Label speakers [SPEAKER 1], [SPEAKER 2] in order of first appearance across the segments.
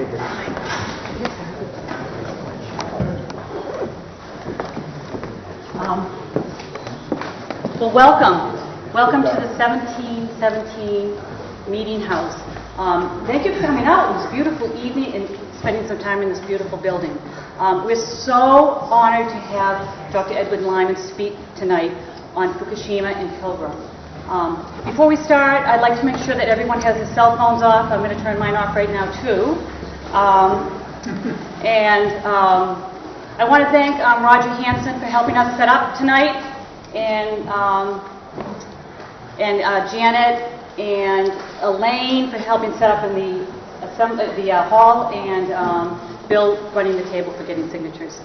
[SPEAKER 1] Well, welcome. Welcome to the 1717 Meeting House. Thank you for coming out on this beautiful evening and spending some time in this beautiful building. We're so honored to have Dr. Edwin Lyman speak tonight on Fukushima and Pilgrim. Before we start, I'd like to make sure that everyone has their cell phones off. I'm going to turn mine off right now, too. I want to thank Roger Hansen for helping us set up tonight, and Janet and Elaine for helping set up in the hall, and Bill running the table for getting signatures.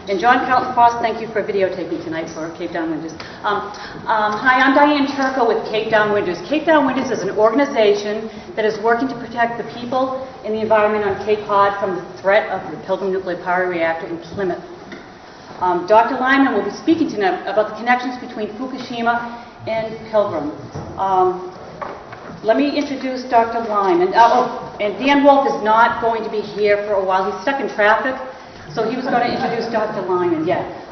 [SPEAKER 1] And John Carlton-Foss, thank you for videotaping tonight for Cape Town Winters. Hi, I'm Diane Turco with Cape Town Winters. Cape Town Winters is an organization that is working to protect the people and the environment on Cape Cod from the threat of the Pilgrim nuclear power reactor in Plymouth. Dr. Lyman will be speaking tonight about the connections between Fukushima and Pilgrim. Let me introduce Dr. Lyman. And Dan Wolf is not going to be here for a while. He's stuck in traffic. So he was going to introduce Dr. Lyman,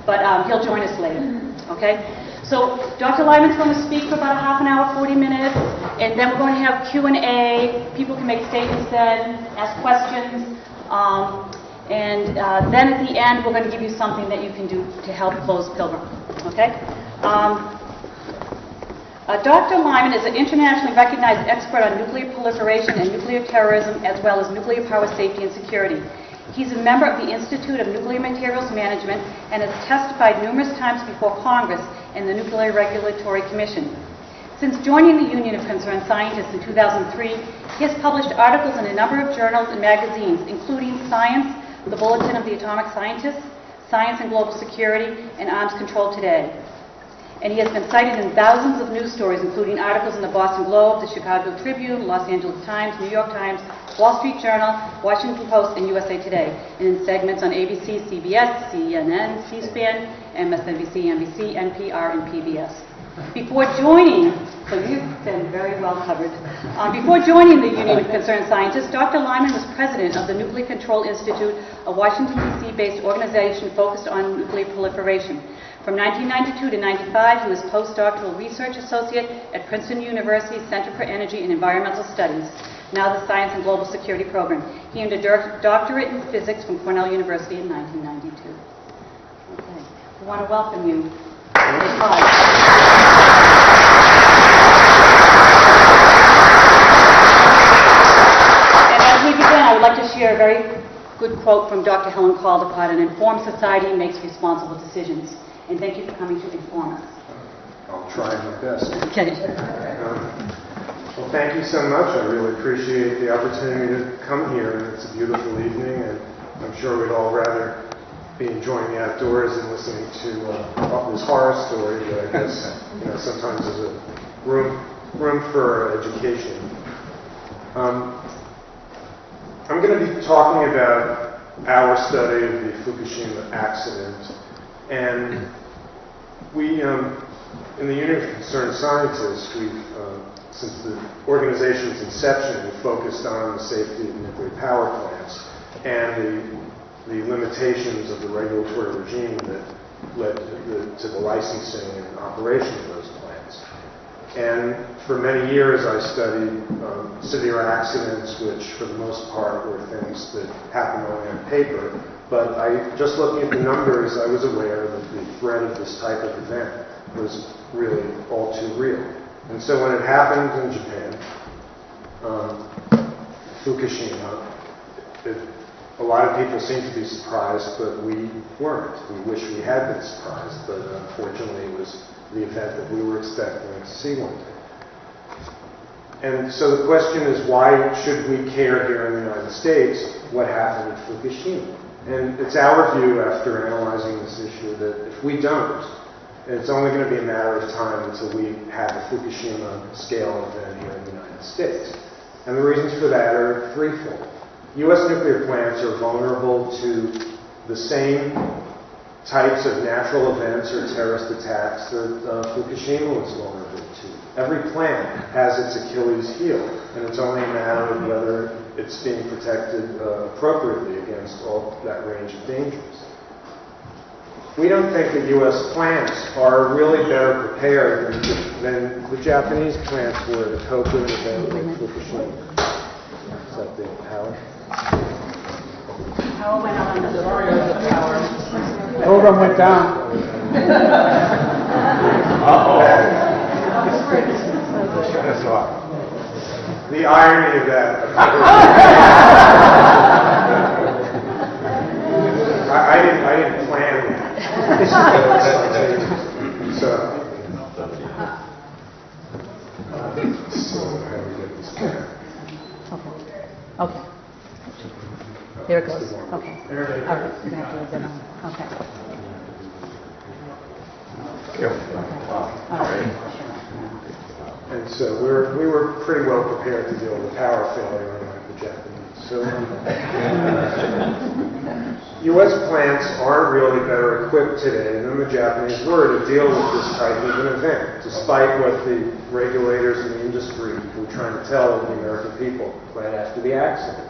[SPEAKER 1] but he'll join us later, okay? So Dr. Lyman's going to speak for about a half an hour, 40 minutes, and then we're going to have Q&A. People can make statements then, ask questions, and then at the end, we're going to give you something that you can do to help close Pilgrim, okay? Dr. Lyman is an internationally recognized expert on nuclear proliferation and nuclear terrorism, as well as nuclear power safety and security. He's a member of the Institute of Nuclear Materials Management and has testified numerous times before Congress and the Nuclear Regulatory Commission. Since joining the Union of Concerned Scientists in 2003, he has published articles in a number of journals and magazines, including Science, the Bulletin of the Atomic Scientists, Science and Global Security, and Arms Control Today. And he has been cited in thousands of news stories, including articles in the Boston Globe, the Chicago Tribune, Los Angeles Times, New York Times, Wall Street Journal, Washington Post, and USA Today, and in segments on ABC, CBS, CNN, C-SPAN, MSNBC, NBC, NPR, and PBS. Before joining, so you've been very well covered. Before joining the Union of Concerned Scientists, Dr. Lyman was president of the Nuclear Control Institute, a Washington, D.C.-based organization focused on nuclear proliferation. From 1992 to 95, he was postdoctoral research associate at Princeton University's Center for Energy and Environmental Studies, now the Science and Global Security Program. He earned a doctorate in physics from Cornell University in 1992. Okay, we want to welcome you. And as we begin, I would like to share a very good quote from Dr. Helen Caldecott: "An informed society makes responsible decisions." And thank you for coming to inform us.
[SPEAKER 2] I'll try my best.
[SPEAKER 1] Okay.
[SPEAKER 2] Well, thank you so much. I really appreciate the opportunity to come here, and it's a beautiful evening, and I'm sure we'd all rather be enjoying the outdoors and listening to this horror story, but I guess sometimes there's a room for education. I'm going to be talking about our study of the Fukushima accident, and we, in the Union of Concerned Scientists, we've since the organization's inception, we focused on the safety of nuclear power plants and the limitations of the regulatory regime that led to the licensing and operation of those plants. And for many years, I studied severe accidents, which for the most part were things that happened only on paper. But just looking at the numbers, I was aware that the threat of this type of event was really all too real. And so when it happened in Japan, Fukushima, a lot of people seemed to be surprised, but we weren't. We wish we had been surprised, but unfortunately it was the event that we were expecting to see one day. And so the question is, why should we care here in the United States what happened at Fukushima? And it's our view, after analyzing this issue, that if we don't, it's only going to be a matter of time until we have a Fukushima scale event here in the United States. And the reasons for that are threefold. U.S. nuclear plants are vulnerable to the same types of natural events or terrorist attacks that Fukushima was vulnerable to, Every plant has its Achilles heel, and it's only a matter of whether it's being protected appropriately against all that range of dangers. We don't think that U.S. plants are really better prepared than the Japanese plants were to cope with an event like Fukushima. Is that the power?
[SPEAKER 1] Power went out on the power.
[SPEAKER 3] Hold on, went down.
[SPEAKER 2] That's all. The irony of that. I didn't plan that. So how do we get this back?
[SPEAKER 4] Okay. Here it goes. Okay.
[SPEAKER 2] There it is.
[SPEAKER 4] All right. You're going to have to leave that on. Okay. All right.
[SPEAKER 2] And so we were pretty well prepared to deal with power failure, unlike the Japanese. So U.S. plants aren't really better equipped today than the Japanese were to deal with this type of an event, despite what the regulators in the industry were trying to tell the American people right after the accident.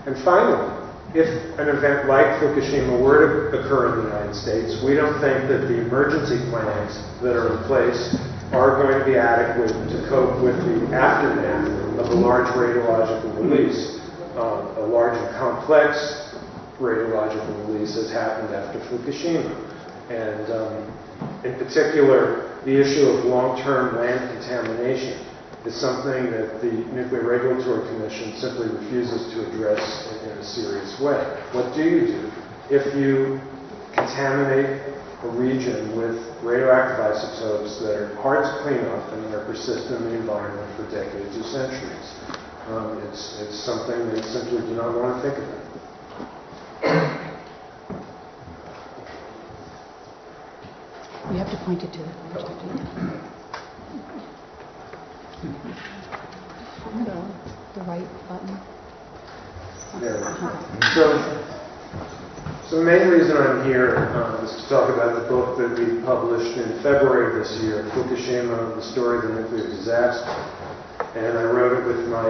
[SPEAKER 2] And finally, if an event like Fukushima were to occur in the United States, we don't think that the emergency plans that are in place are going to be adequate to cope with the aftermath of a large radiological release. A large and complex radiological release has happened after Fukushima. And in particular, the issue of long-term land contamination is something that the Nuclear Regulatory Commission simply refuses to address in a serious way. What do you do if you contaminate a region with radioactive isotopes that are hard to clean up and that are persistent in the environment for decades or centuries? It's something they simply do not want to think about.
[SPEAKER 4] You have to point it to the the right button.
[SPEAKER 2] There. So the main reason I'm here is to talk about the book that we published in February of this year, Fukushima, The Story of the Nuclear Disaster. And I wrote it with my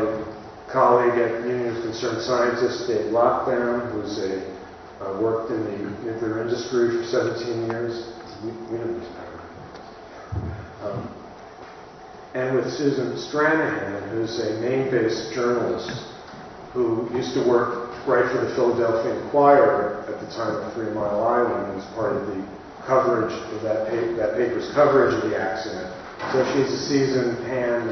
[SPEAKER 2] colleague at Union of Concerned Scientists, Dave Lockdown, who's worked in the nuclear industry for 17 years. We know this power. And with Susan Stranahan, who's a Maine-based journalist who used to work right for the Philadelphia Inquirer at the time of 3 Mile Island and was part of the coverage of that paper's coverage of the accident. So she's a seasoned hand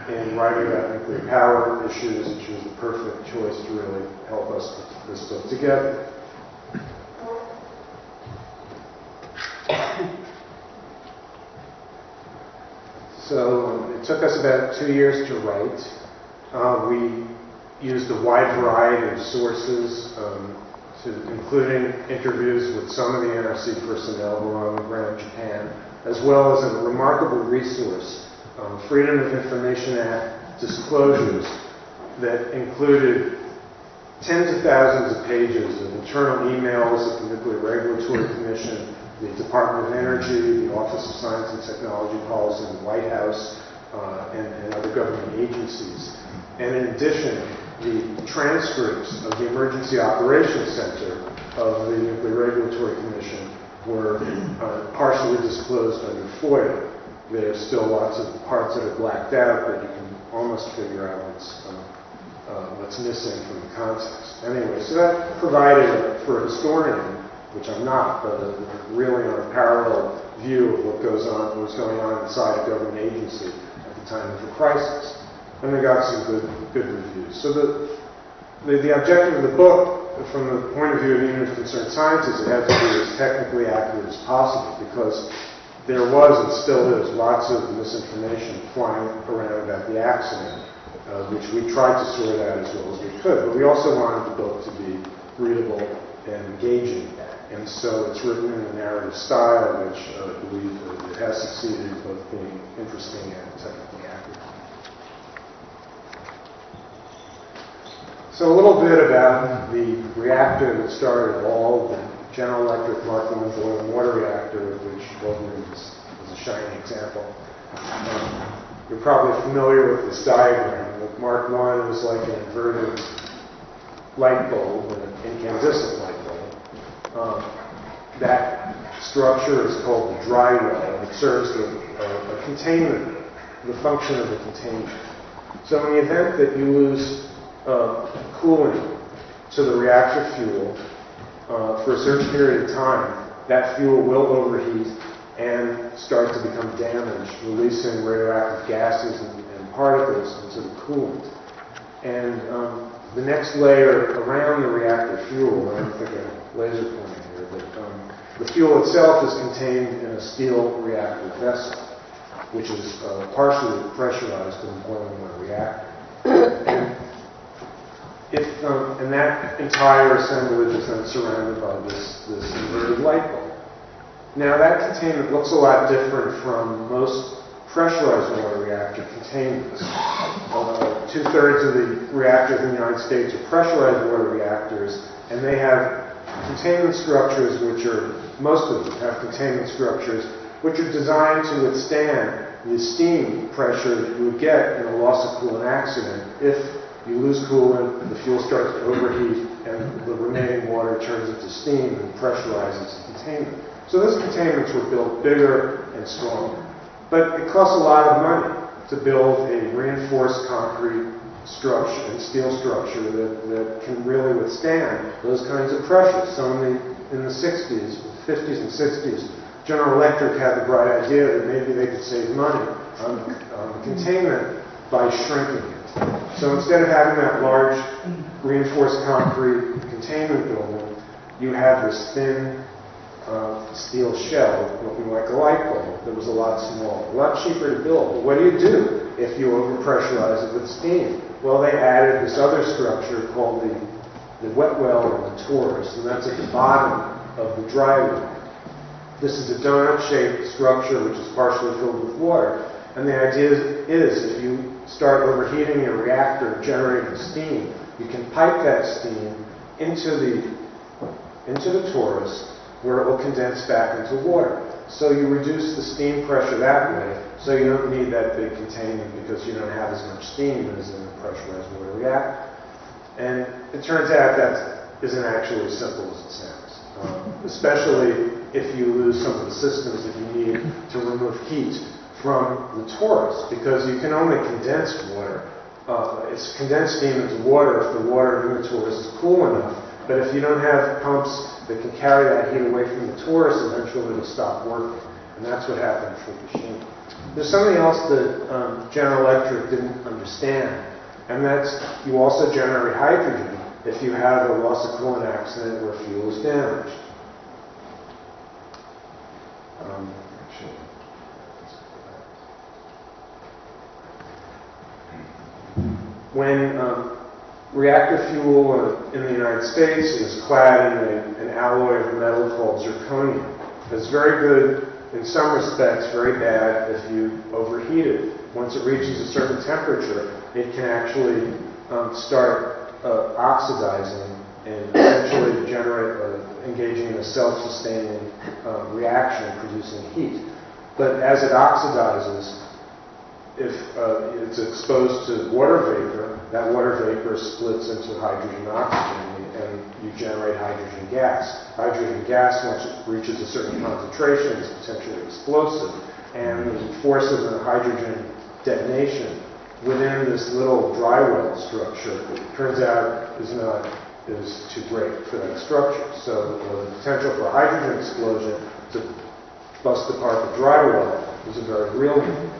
[SPEAKER 2] in writing about nuclear power issues, and she was the perfect choice to really help us put this book together. So it took us about 2 years to write. We used a wide variety of sources, including interviews with some of the NRC personnel who are on the ground in Japan, as well as a remarkable resource, Freedom of Information Act disclosures that included tens of thousands of pages of internal emails at the Nuclear Regulatory Commission, the Department of Energy, the Office of Science and Technology Policy in the White House, and other government agencies. And in addition, the transcripts of the Emergency Operations Center of the Nuclear Regulatory Commission were partially disclosed under FOIA. There's still lots of parts that are blacked out, but you can almost figure out what's missing from the context. Anyway, so that provided for a historian, which I'm not, but really on a parallel view of what was going on inside a government agency at the time of the crisis. And we got some good reviews. So the objective of the book, from the point of view of the Union of Concerned Scientists, it had to be as technically accurate as possible, because there was and still is lots of misinformation flying around about the accident, which we tried to sort out as well as we could. But we also wanted the book to be readable and engaging. And so it's written in a narrative style, which I believe it has succeeded in both being interesting and technically accurate. So a little bit about the reactor that started it all, the General Electric Mark I boil and water reactor, of which Pilgrim is a shining example. You're probably familiar with this diagram. That Mark I was like an inverted light bulb, an incandescent light bulb. That structure is called the dry well, and it serves a containment, the function of the containment. So in the event that you lose cooling to the reactor fuel for a certain period of time, that fuel will overheat and start to become damaged, releasing radioactive gases and particles into the coolant. And the next layer around the reactor fuel, I don't think a laser pointer here, but the fuel itself is contained in a steel reactor vessel, which is partially pressurized in the boiling water reactor. And that entire assemblage is then surrounded by this inverted light bulb. Now that containment looks a lot different from most pressurized water reactor containments. 2/3 of the reactors in the United States are pressurized water reactors, and they have containment structures most of them have containment structures which are designed to withstand the steam pressure that you would get in a loss of coolant accident. If you lose coolant, the fuel starts to overheat, and the remaining water turns into steam and pressurizes the containment. So those containments were built bigger and stronger. But it costs a lot of money to build a reinforced concrete structure and steel structure that can really withstand those kinds of pressures. So in the 60s, 50s and 60s, General Electric had the bright idea that maybe they could save money on containment by shrinking it. So instead of having that large reinforced concrete containment building, you have this thin steel shell looking like a light bulb that was a lot smaller, a lot cheaper to build. But what do you do if you overpressurize it with steam? Well, they added this other structure called the wet well or the torus, and that's at the bottom of the dry well. This is a donut-shaped structure which is partially filled with water. And the idea is if you start overheating your reactor and generating steam, you can pipe that steam into the torus, where it will condense back into water. So you reduce the steam pressure that way, so you don't need that big containment because you don't have as much steam as in a pressurized water reactor. And it turns out that isn't actually as simple as it sounds, especially if you lose some of the systems that you need to remove heat from the torus, because you can only condense water. It's condensed steam into water if the water in the torus is cool enough. But if you don't have pumps that can carry that heat away from the torus, eventually it'll stop working. And that's what happened in Fukushima. There's something else that General Electric didn't understand, and that's you also generate hydrogen if you have a loss of coolant accident where fuel is damaged. When reactor fuel in the United States is clad in an alloy of metal called zirconium. It's very good in some respects, very bad if you overheat it. Once it reaches a certain temperature, it can actually start oxidizing and eventually engaging in a self-sustaining reaction producing heat. But as it oxidizes, if it's exposed to water vapor, that water vapor splits into hydrogen and oxygen, and you generate hydrogen gas. Hydrogen gas, once it reaches a certain concentration, is potentially explosive, and the force of the hydrogen detonation within this little dry well structure, turns out is too great for that structure. So the potential for a hydrogen explosion to bust apart the dry well is a very real one.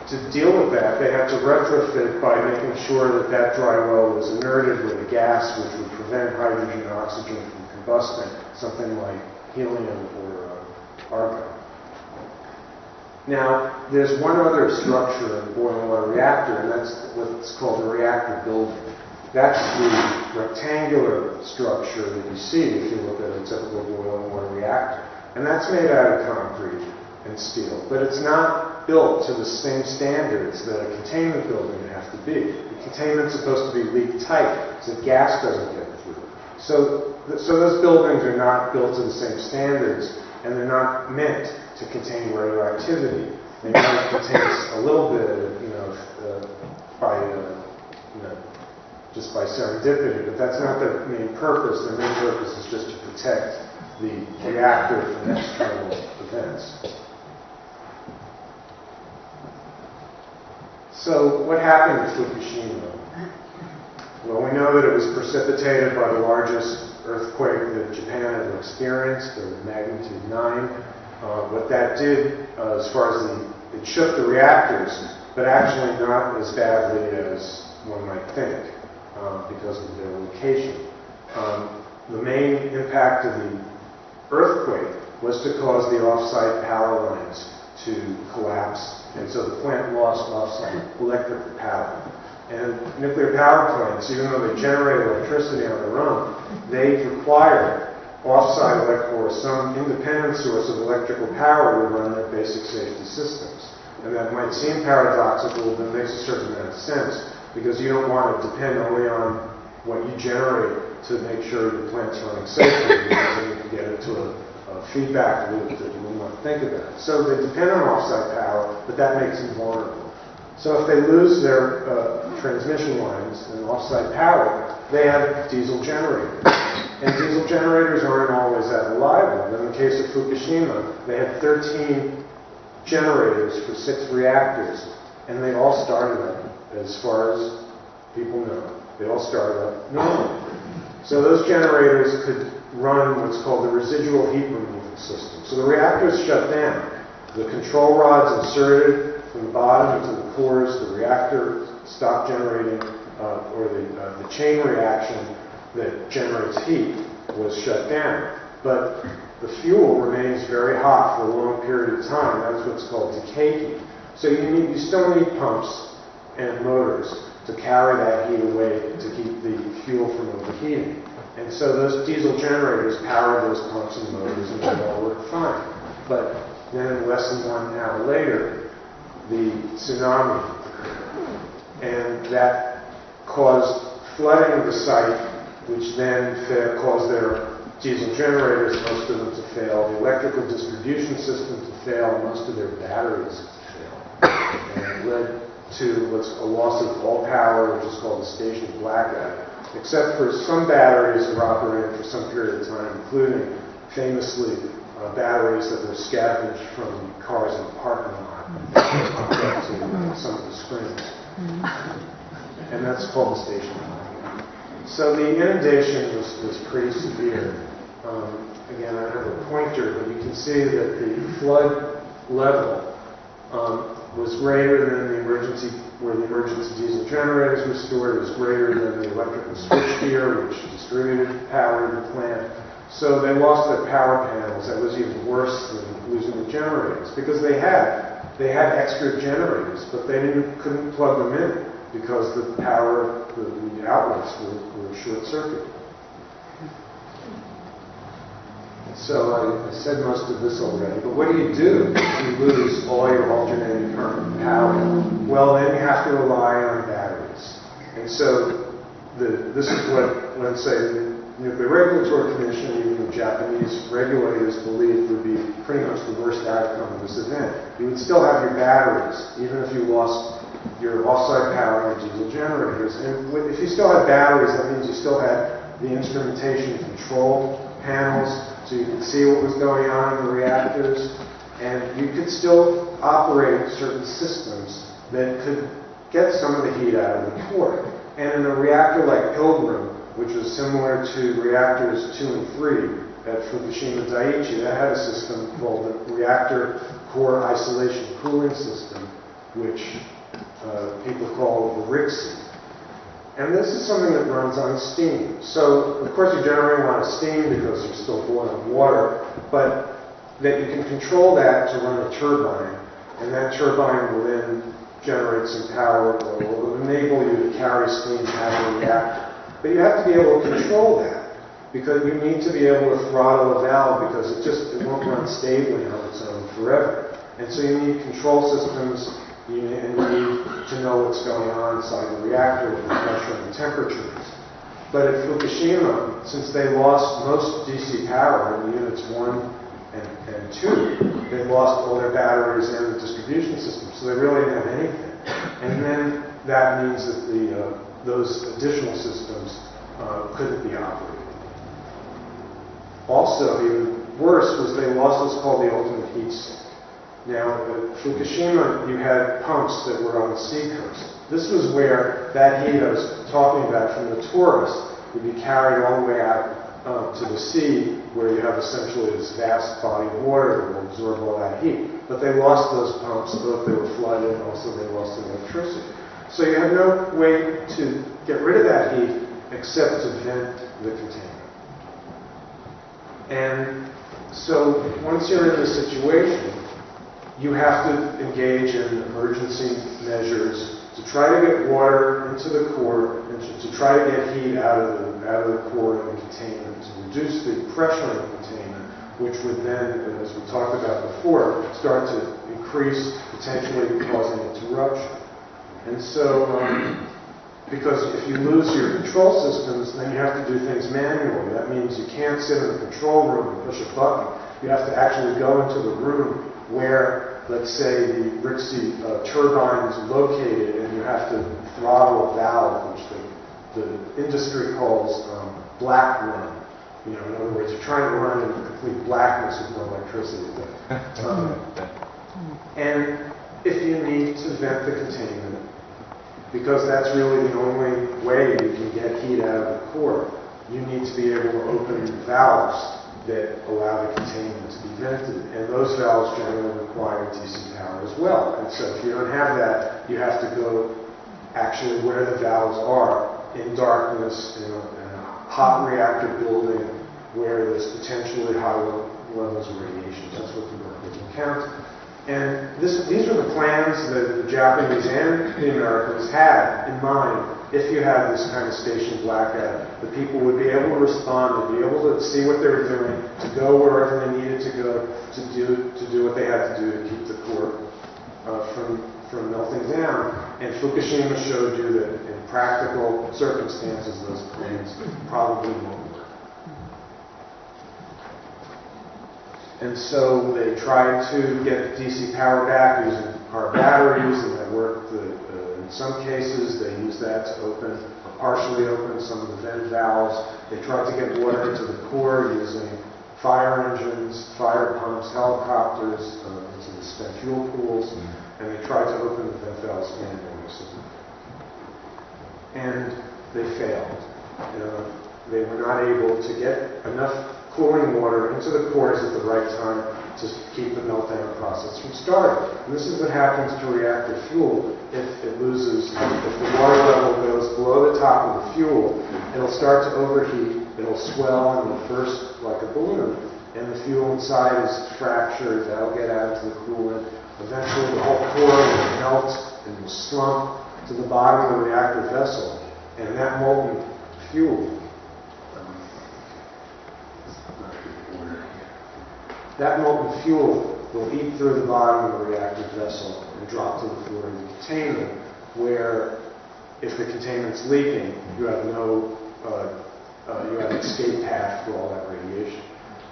[SPEAKER 2] To deal with that, they had to retrofit by making sure that that dry well was inerted with a gas which would prevent hydrogen and oxygen from combusting, something like helium or argon. Now, there's one other structure in a boiling water reactor, and that's what's called the reactor building. That's the rectangular structure that you see if you look at a typical boiling water reactor. And that's made out of concrete and steel, but it's not built to the same standards that a containment building would have to be. The containment's supposed to be leak tight, so gas doesn't get through. So those buildings are not built to the same standards, and they're not meant to contain radioactivity. They might contain a little bit, just by serendipity, but that's not their main purpose. Their main purpose is just to protect the reactor from external events. So what happened at Fukushima? Well, we know that it was precipitated by the largest earthquake that Japan had experienced, of magnitude 9. What that did, as far as it shook the reactors, but actually not as badly as one might think, because of their location. The main impact of the earthquake was to cause the off-site power lines to collapse, and so the plant lost off-site electrical power. And nuclear power plants, even though they generate electricity on their own, they require off-site or some independent source of electrical power to run their basic safety systems. And that might seem paradoxical, but it makes a certain amount of sense, because you don't want to depend only on what you generate to make sure your plant's running safely, because then you can get into a feedback loop that you wouldn't want to think about. So they depend on off-site power, but that makes them vulnerable. So if they lose their transmission lines and off-site power, they have diesel generators. And diesel generators aren't always that reliable. In the case of Fukushima, they had 13 generators for 6 reactors, and they all started up, as far as people know, they all started up normally. So those generators could run what's called the residual heat removal system. So the reactors shut down. The control rods inserted from the bottom into the cores, the reactor stopped generating, or the chain reaction that generates heat was shut down. But the fuel remains very hot for a long period of time. That's what's called decay heat. So you still need pumps and motors to carry that heat away to keep the fuel from overheating. And so those diesel generators power those pumps and motors, and they all work fine. But then less than 1 hour later, the tsunami occurred. And that caused flooding of the site, which then caused their diesel generators, most of them to fail, the electrical distribution system to fail, most of their batteries to fail. And it led to what's a loss of all power, which is called a station blackout, except for some batteries that were operating for some period of time, including famously batteries that were scavenged from cars in the parking lot to some of the springs. And that's called the station blackout. So the inundation was pretty severe. Again, I have a pointer, but you can see that the flood level was greater than where the emergency diesel generators were stored. It was greater than the electrical switchgear, which distributed power to the plant. So they lost their power panels. That was even worse than losing the generators, because they had extra generators, but they couldn't plug them in because the power, the outlets were short-circuited. So I said most of this already, but what do you do if you lose all your alternating current power? Well, then you have to rely on batteries. And so this is what, let's say, the Nuclear Regulatory Commission, even the Japanese regulators, believed would be pretty much the worst outcome of this event. You would still have your batteries, even if you lost your off-site power and your diesel generators. And if you still had batteries, that means you still had the instrumentation control panels, so you could see what was going on in the reactors, and you could still operate certain systems that could get some of the heat out of the core. And in a reactor like Pilgrim, which was similar to reactors 2 and 3 at Fukushima Daiichi, that had a system called the Reactor Core Isolation Cooling System, which people call the RICSI. And this is something that runs on steam. So, of course, you're generating a lot of steam because you're still boiling water, but that you can control that to run a turbine, and that turbine will then generate some power or will enable you to carry steam out of the reactor. But you have to be able to control that, because you need to be able to throttle a valve, because it won't run stably on its own forever. And so you need control systems, and you need to know what's going on inside the reactor with the pressure and the temperatures. But at Fukushima, since they lost most DC power in units 1 And two, they lost all their batteries and the distribution system, so they really didn't have anything. And then that means that those additional systems couldn't be operated. Also, even worse was they lost what's called the ultimate heat sink. Now, at Fukushima, you had pumps that were on the seacoast. This was where that heat I was talking about from the tourists would be carried all the way out to the sea, where you have essentially this vast body of water that will absorb all that heat. But they lost those pumps, both they were flooded and also they lost the electricity. So you had no way to get rid of that heat except to vent the container. And so once you're in this situation, you have to engage in emergency measures to try to get water into the core and to try to get heat out of the core of the containment, to reduce the pressure in the containment, which would then, as we talked about before, start to increase, potentially causing interruption. And so, because if you lose your control systems, then you have to do things manually. That means you can't sit in the control room and push a button. You have to actually go into the room where, let's say, the Rixey turbine is located, and you have to throttle a valve, which the industry calls black run. You know, in other words, you're trying to run in complete blackness with no electricity. And if you need to vent the containment, because that's really the only way you can get heat out of the core, you need to be able to open valves that allow the containment to be vented. And those valves generally require DC power as well. And so if you don't have that, you have to go actually where the valves are in darkness, in a hot reactor building where there's potentially high levels of radiation. That's what the workers encounter. And these were the plans that the Japanese and the Americans had in mind. If you had this kind of station blackout, the people would be able to respond, they'd be able to see what they were doing, to go wherever they needed to go, to do what they had to do to keep the core from melting down. And Fukushima showed you that in practical circumstances, those plans probably won't work. And so they tried to get DC power back using car batteries, and that worked. In some cases, they used that to open or partially open some of the vent valves. They tried to get water into the core using fire engines, fire pumps, helicopters, using the spent fuel pools, and they tried to open the vent valves manually. And they failed. They were not able to get enough cooling water into the cores at the right time to keep the meltdown process from starting. And this is what happens to reactor fuel if it loses, if the water level goes below the top of the fuel, it'll start to overheat, it'll swell and it'll burst like a balloon, and the fuel inside is fractured, that'll get out into the coolant. Eventually the whole core will melt and will slump to the bottom of the reactor vessel, and that molten fuel, that molten fuel will eat through the bottom of the reactor vessel and drop to the floor of the containment, where if the containment's leaking, you have no escape path for all that radiation.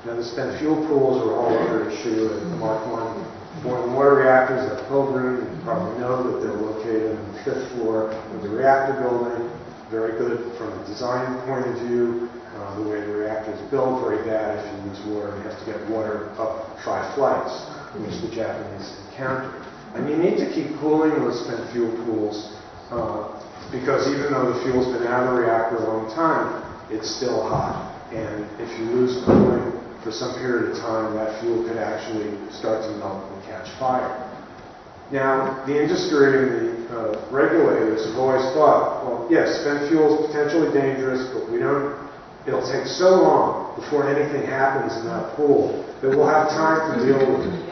[SPEAKER 2] Now, the spent fuel pools are a whole other issue at the Mark I boiling water reactors at Pilgrim. You probably know that they're located on the 5th floor of the reactor building. Very good from a design point of view. The way the reactor is built, very bad if you lose water. You have to get water up tri-flights, which the Japanese encountered. And you need to keep cooling those spent fuel pools because even though the fuel's been out of the reactor a long time, it's still hot. And if you lose cooling for some period of time, that fuel could actually start to melt and catch fire. Now, the industry and the regulators have always thought, well, yes, spent fuel is potentially dangerous, but it'll take so long before anything happens in that pool that we'll have time to deal with it.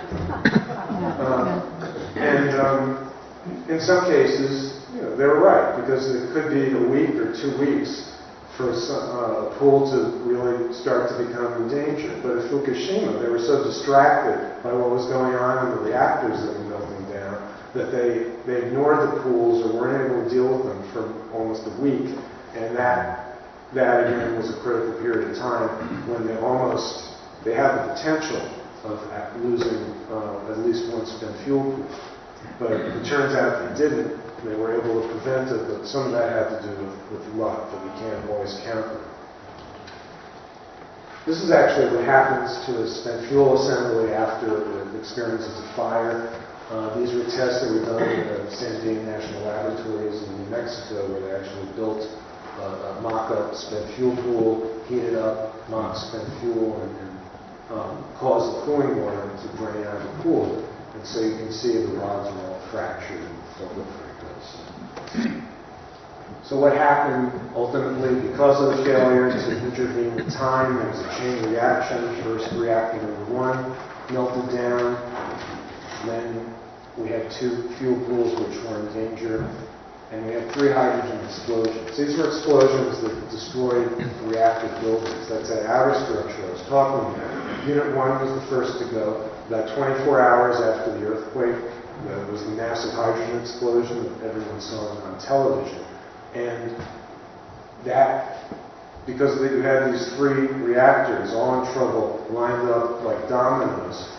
[SPEAKER 2] In some cases, they were right, because it could be a week or 2 weeks for a pool to really start to become in danger. But at Fukushima, they were so distracted by what was going on in the reactors that were melting down that they ignored the pools or weren't able to deal with them for almost a week. And that again was a critical period of time when they had the potential losing at least one spent fuel pool. But it turns out they didn't. They were able to prevent it, but some of that had to do with luck, that we can't always count on. This is actually what happens to a spent fuel assembly after it experiences a fire. These were tests that were done at San Diego National Laboratories in New Mexico, where they actually built a mock-up spent fuel pool, heated up mock spent fuel, and caused the cooling water to drain out of the pool. And so you can see the rods are all fractured and don't look very good. So what happened ultimately, because of the failure to intervene in time, there was a chain reaction. First reactor number 1 melted down. Then we had 2 fuel pools which were in danger. And we had 3 hydrogen explosions. These were explosions that destroyed reactor buildings. That's that outer structure I was talking about. Unit 1 was the first to go. About 24 hours after the earthquake, there was a massive hydrogen explosion that everyone saw on television. And that, because you had these 3 reactors all in trouble, lined up like dominoes,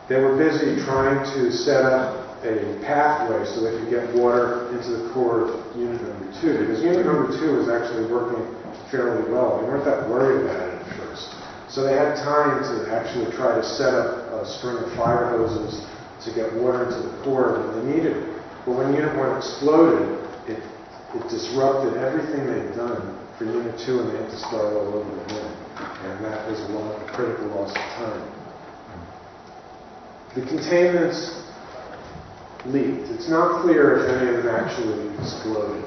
[SPEAKER 2] they were busy trying to set up a pathway so they could get water into the core of unit number 2. Because unit number 2 was actually working fairly well. They weren't that worried about it at first. So they had time to actually try to set up a string of fire hoses to get water into the core when they needed it. But when unit 1 exploded, it disrupted everything they'd done for unit 2, and they had to start all over again. And that was a critical loss of time. The containments leaked. It's not clear if any of them actually exploded.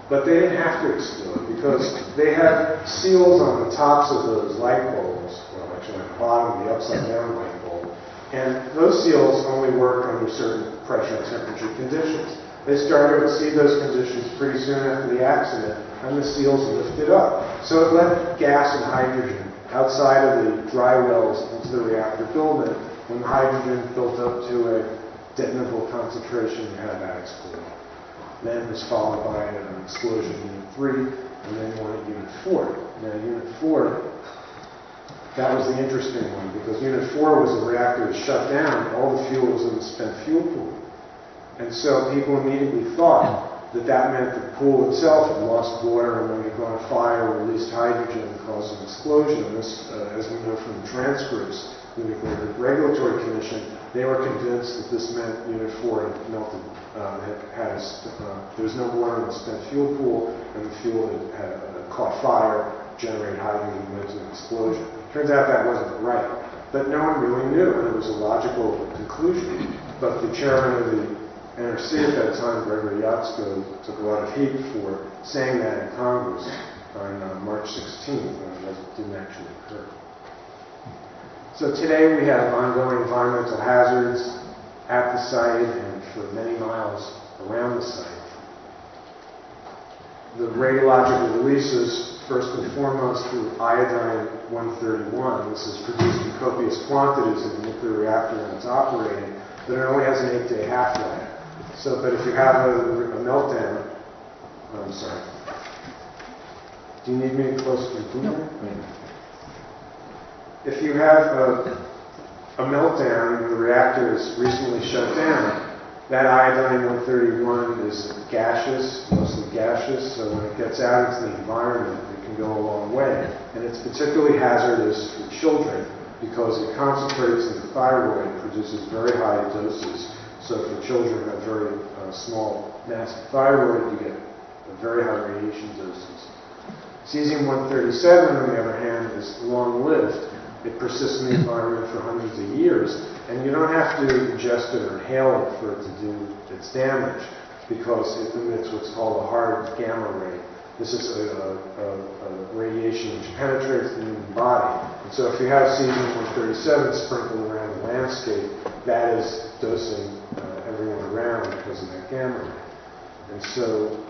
[SPEAKER 2] But they didn't have to explode because they had seals on the tops of those light bulbs, well, actually on the bottom of the upside-down light bulb. And those seals only work under certain pressure and temperature conditions. They started to see those conditions pretty soon after the accident, and the seals lifted up. So it let gas and hydrogen outside of the dry wells into the reactor building. When the hydrogen built up to a detonable concentration, you had that explode. Then it was followed by an explosion in Unit 3, and then one at Unit 4. Now, Unit 4, that was the interesting one, because Unit 4 was a reactor that shut down, all the fuel was in the spent fuel pool. And so people immediately thought that that meant the pool itself had lost water, and when it got on fire, released hydrogen and caused an explosion. And this, as we know from the transcripts, the Nuclear Regulatory Commission, they were convinced that this meant Unit 4 had melted, there was no water in the spent fuel pool, and the fuel had caught fire, generated hydrogen, and led to an explosion. Turns out that wasn't right, but no one really knew, and it was a logical conclusion. But the chairman of the NRC at that time, Gregory Yatsko, took a lot of heat for saying that in Congress on March 16th, when it didn't actually occur. So today we have ongoing environmental hazards at the site and for many miles around the site. The radiological releases, first and foremost, through iodine-131. This is produced in copious quantities in the nuclear reactor when it's operating, but it only has an 8-day half-life. So, but if you have a meltdown, I'm sorry. Do you need me to close the computer? No. If you have a meltdown and the reactor is recently shut down, that iodine-131 is gaseous, mostly gaseous, so when it gets out into the environment, it can go a long way. And it's particularly hazardous for children because it concentrates in the thyroid, produces very high doses. So for children who have very small, massive thyroid, you get very high radiation doses. Cesium-137, on the other hand, is long-lived. It persists in the environment for hundreds of years, and you don't have to ingest it or inhale it for it to do its damage, because it emits what's called a hard gamma ray. This is a radiation which penetrates the human body. And so if you have cesium-137 sprinkled around the landscape, that is dosing everyone around because of that gamma ray. And so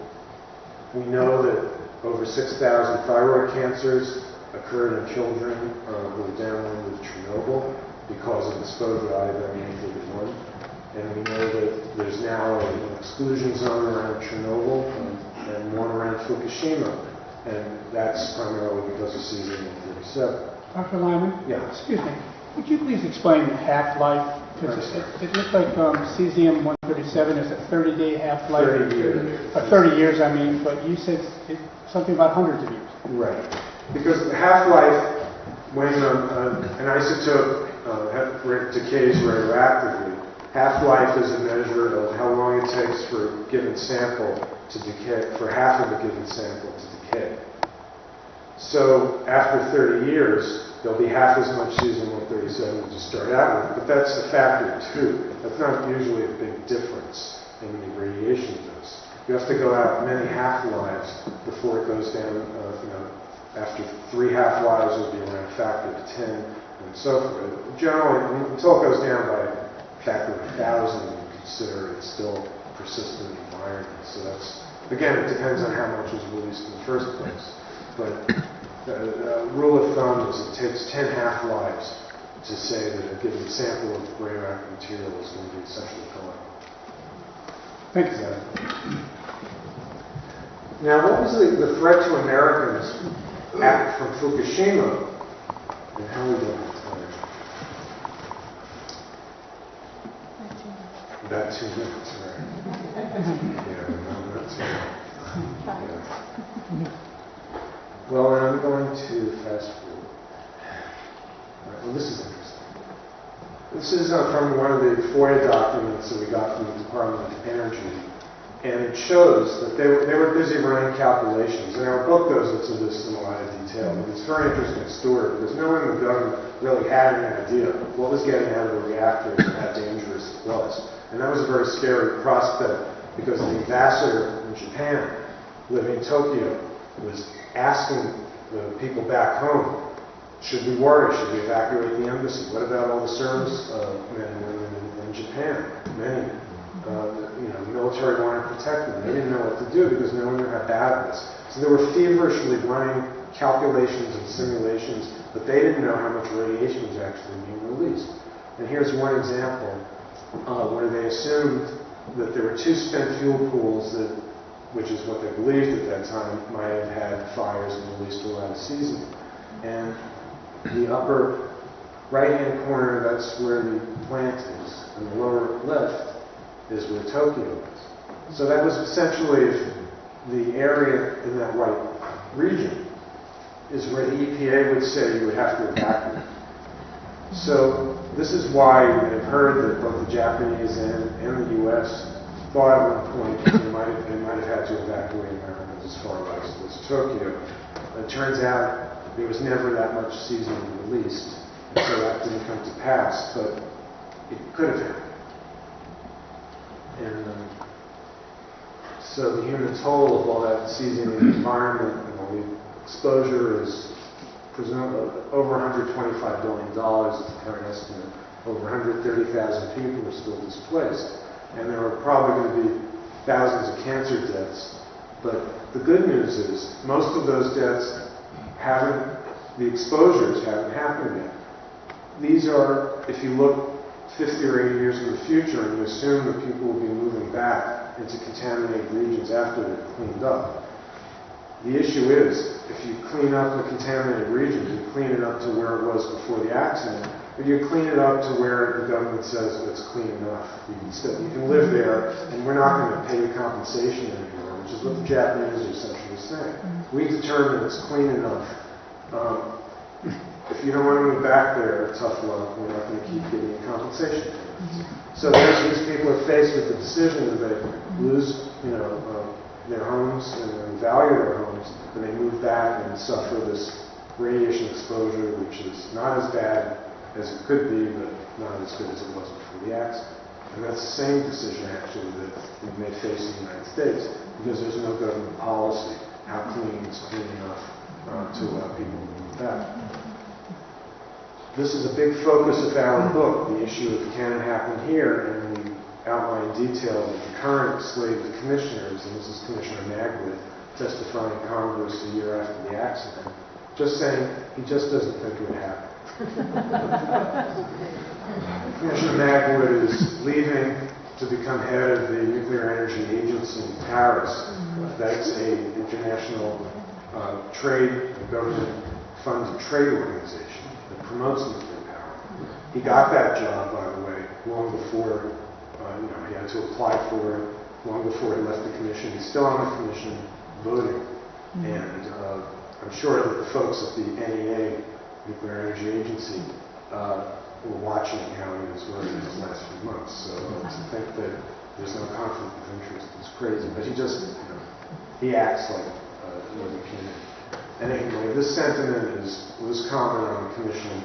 [SPEAKER 2] we know that over 6,000 thyroid cancers occurred in children who were downwind of Chernobyl because of exposure to iodine-131. And we know that there's now an exclusion zone around Chernobyl and one around Fukushima. And that's primarily because of cesium-137.
[SPEAKER 3] Dr. Lyman?
[SPEAKER 2] Yeah.
[SPEAKER 3] Excuse me. Would you please explain the half-life? Because it looked like cesium-137 is a 30-day half-life.
[SPEAKER 2] 30 years.
[SPEAKER 3] 30 years, I mean, but you said something about hundreds of years.
[SPEAKER 2] Right. Because the half-life, when an isotope decays radioactively, half-life is a measure of how long it takes for a given sample to decay, for half of a given sample to decay. So after 30 years, there'll be half as much cesium-137 to start out with, but that's a factor of 2. That's not usually a big difference in the radiation dose. You have to go out many half-lives before it goes down, after 3 half-lives it'll be around a factor of 10 and so forth. Generally, until it goes down by a factor of 1,000, you consider it still a persistent environment. So that's, again, it depends on how much is released in the first place. But the rule of thumb is it takes 10 half-lives to say that a given sample of radioactive material is going to be essentially gone.
[SPEAKER 3] Thank you.
[SPEAKER 2] Now, what was the threat to Americans from Fukushima, and how are we doing with time? About 2 minutes, right? Yeah, no, not too long. Yeah. Well, and I'm going to fast forward. Right, well, this is interesting. This is from one of the FOIA documents that we got from the Department of Energy, and it shows that they were busy running calculations. And our book goes into this in a lot of detail, but it's a very interesting story because no one in the government really had any idea what was getting out of the reactors and how dangerous it was. And that was a very scary prospect because the ambassador in Japan, living in Tokyo, was asking the people back home, should we worry? Should we evacuate the embassy? What about all the service men and women in Japan? Many, the military wanted to protect them. They didn't know what to do because no one knew how bad it was. So they were feverishly running calculations and simulations, but they didn't know how much radiation was actually being released. And here's one example where they assumed that there were 2 spent fuel pools that, which is what they believed at that time, might have had fires and released a lot of cesium. And the upper right-hand corner, that's where the plant is, and the lower left is where Tokyo is. So that was essentially the area in that white region is where the EPA would say you would have to evacuate. So this is why they've heard that both the Japanese and the U.S. thought at one point they might have had to evacuate Americans as far west as Tokyo. It turns out there was never that much cesium released, and so that didn't come to pass, but it could have happened. And so the human toll of all that cesium in the environment and all the exposure is presumably over $125 billion is the current estimate. Over 130,000 people are still displaced. And there are probably going to be thousands of cancer deaths. But the good news is most of those deaths the exposures haven't happened yet. These are, if you look 50 or 80 years in the future and you assume that people will be moving back into contaminated regions after they're cleaned up. The issue is, if you clean up the contaminated region, you clean it up to where it was before the accident, or you clean it up to where the government says it's clean enough. You can live there, and we're not going to pay you compensation anymore, which is what the Japanese are essentially saying. We determine it's clean enough. If you don't want to move back there, tough luck, we're not going to keep giving you compensation. So these people are faced with the decision that they lose, their homes and value their homes, and they move back and suffer this radiation exposure, which is not as bad as it could be, but not as good as it was before the accident. And that's the same decision, actually, that we may face in the United States, because there's no government policy how clean is clean enough to allow people to move back. This is a big focus of our book, the issue of can it happen here, and we outline in detail the current slate of commissioners, and this is Commissioner Magwood testifying in Congress a year after the accident, just saying he just doesn't think it would happen. Commissioner Magwood is leaving to become head of the Nuclear Energy Agency in Paris. That's an international trade and government-funded trade organization that promotes nuclear power. He got that job, by the way, long before he had to apply for it, long before he left the commission. He's still on the commission voting. And I'm sure that the folks at the NEA, Nuclear Energy Agency, were watching how he was voting these last few months. So to think that there's no conflict of interest is crazy. But he acts like he was a candidate. And anyway, this sentiment was common on the commission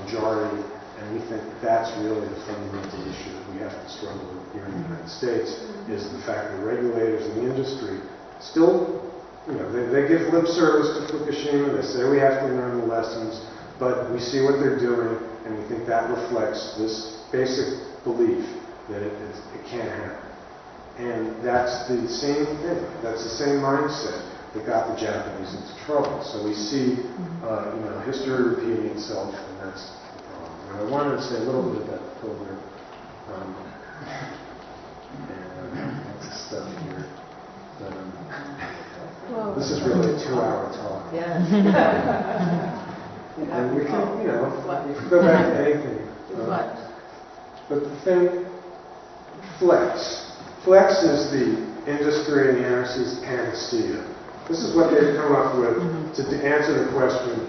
[SPEAKER 2] majority, and we think that's really the fundamental issue that we have to struggle with here in the United States, is the fact that regulators in the industry still, they give lip service to Fukushima, they say we have to learn the lessons, but we see what they're doing, and we think that reflects this basic belief that it can't happen. And that's the same thing, that's the same mindset that got the Japanese into trouble. So we see, history repeating itself, and that's the problem. And I wanted to say a little bit about Pilgrim, and lots of stuff here. But, this is really a 2-hour talk.
[SPEAKER 5] Yeah.
[SPEAKER 2] And we can, we can go back to anything. But the thing, Flex. Flex is the industry and the NRC's panacea. This is what they've come up with to answer the question,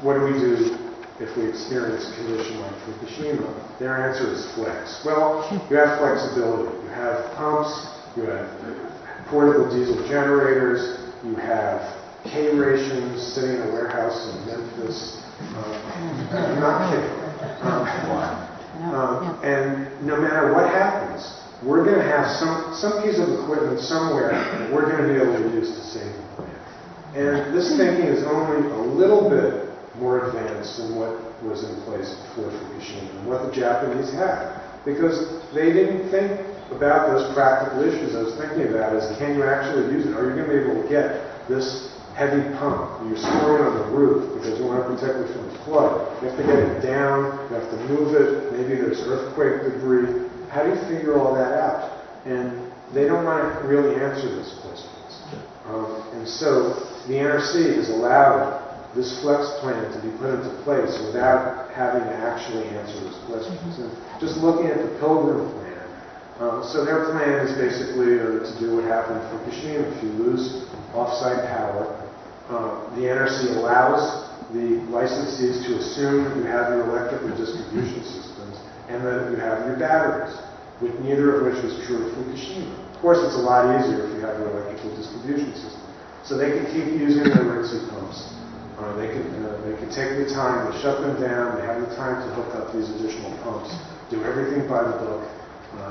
[SPEAKER 2] what do we do if we experience a condition like Fukushima? Their answer is Flex. Well, you have flexibility. You have pumps, you have portable diesel generators, you have K-rations sitting in a warehouse in Memphis. I'm not kidding. And no matter what happens, we're going to have some piece of equipment somewhere that we're going to be able to use to save the planet. And this thinking is only a little bit more advanced than what was in place before Fukushima and what the Japanese had. Because they didn't think about those practical issues. I was thinking about is, can you actually use it? Are you going to be able to get this heavy pump you're storing on the roof because you want to protect it from the flood? You have to get it down, you have to move it, maybe there's earthquake debris. How do you figure all that out? And they don't want to really answer those questions. And so the NRC has allowed this Flex plan to be put into place without having to actually answer those questions. And just looking at the Pilgrim plan, so their plan is basically to do what happened in Fukushima. If you lose off-site power, the NRC allows the licensees to assume that you have your electrical distribution systems and that you have your batteries, with neither of which was true of Fukushima. Of course, it's a lot easier if you have your electrical distribution system. So they can keep using their rinse pumps. They can take the time to shut them down. They have the time to hook up these additional pumps, do everything by the book.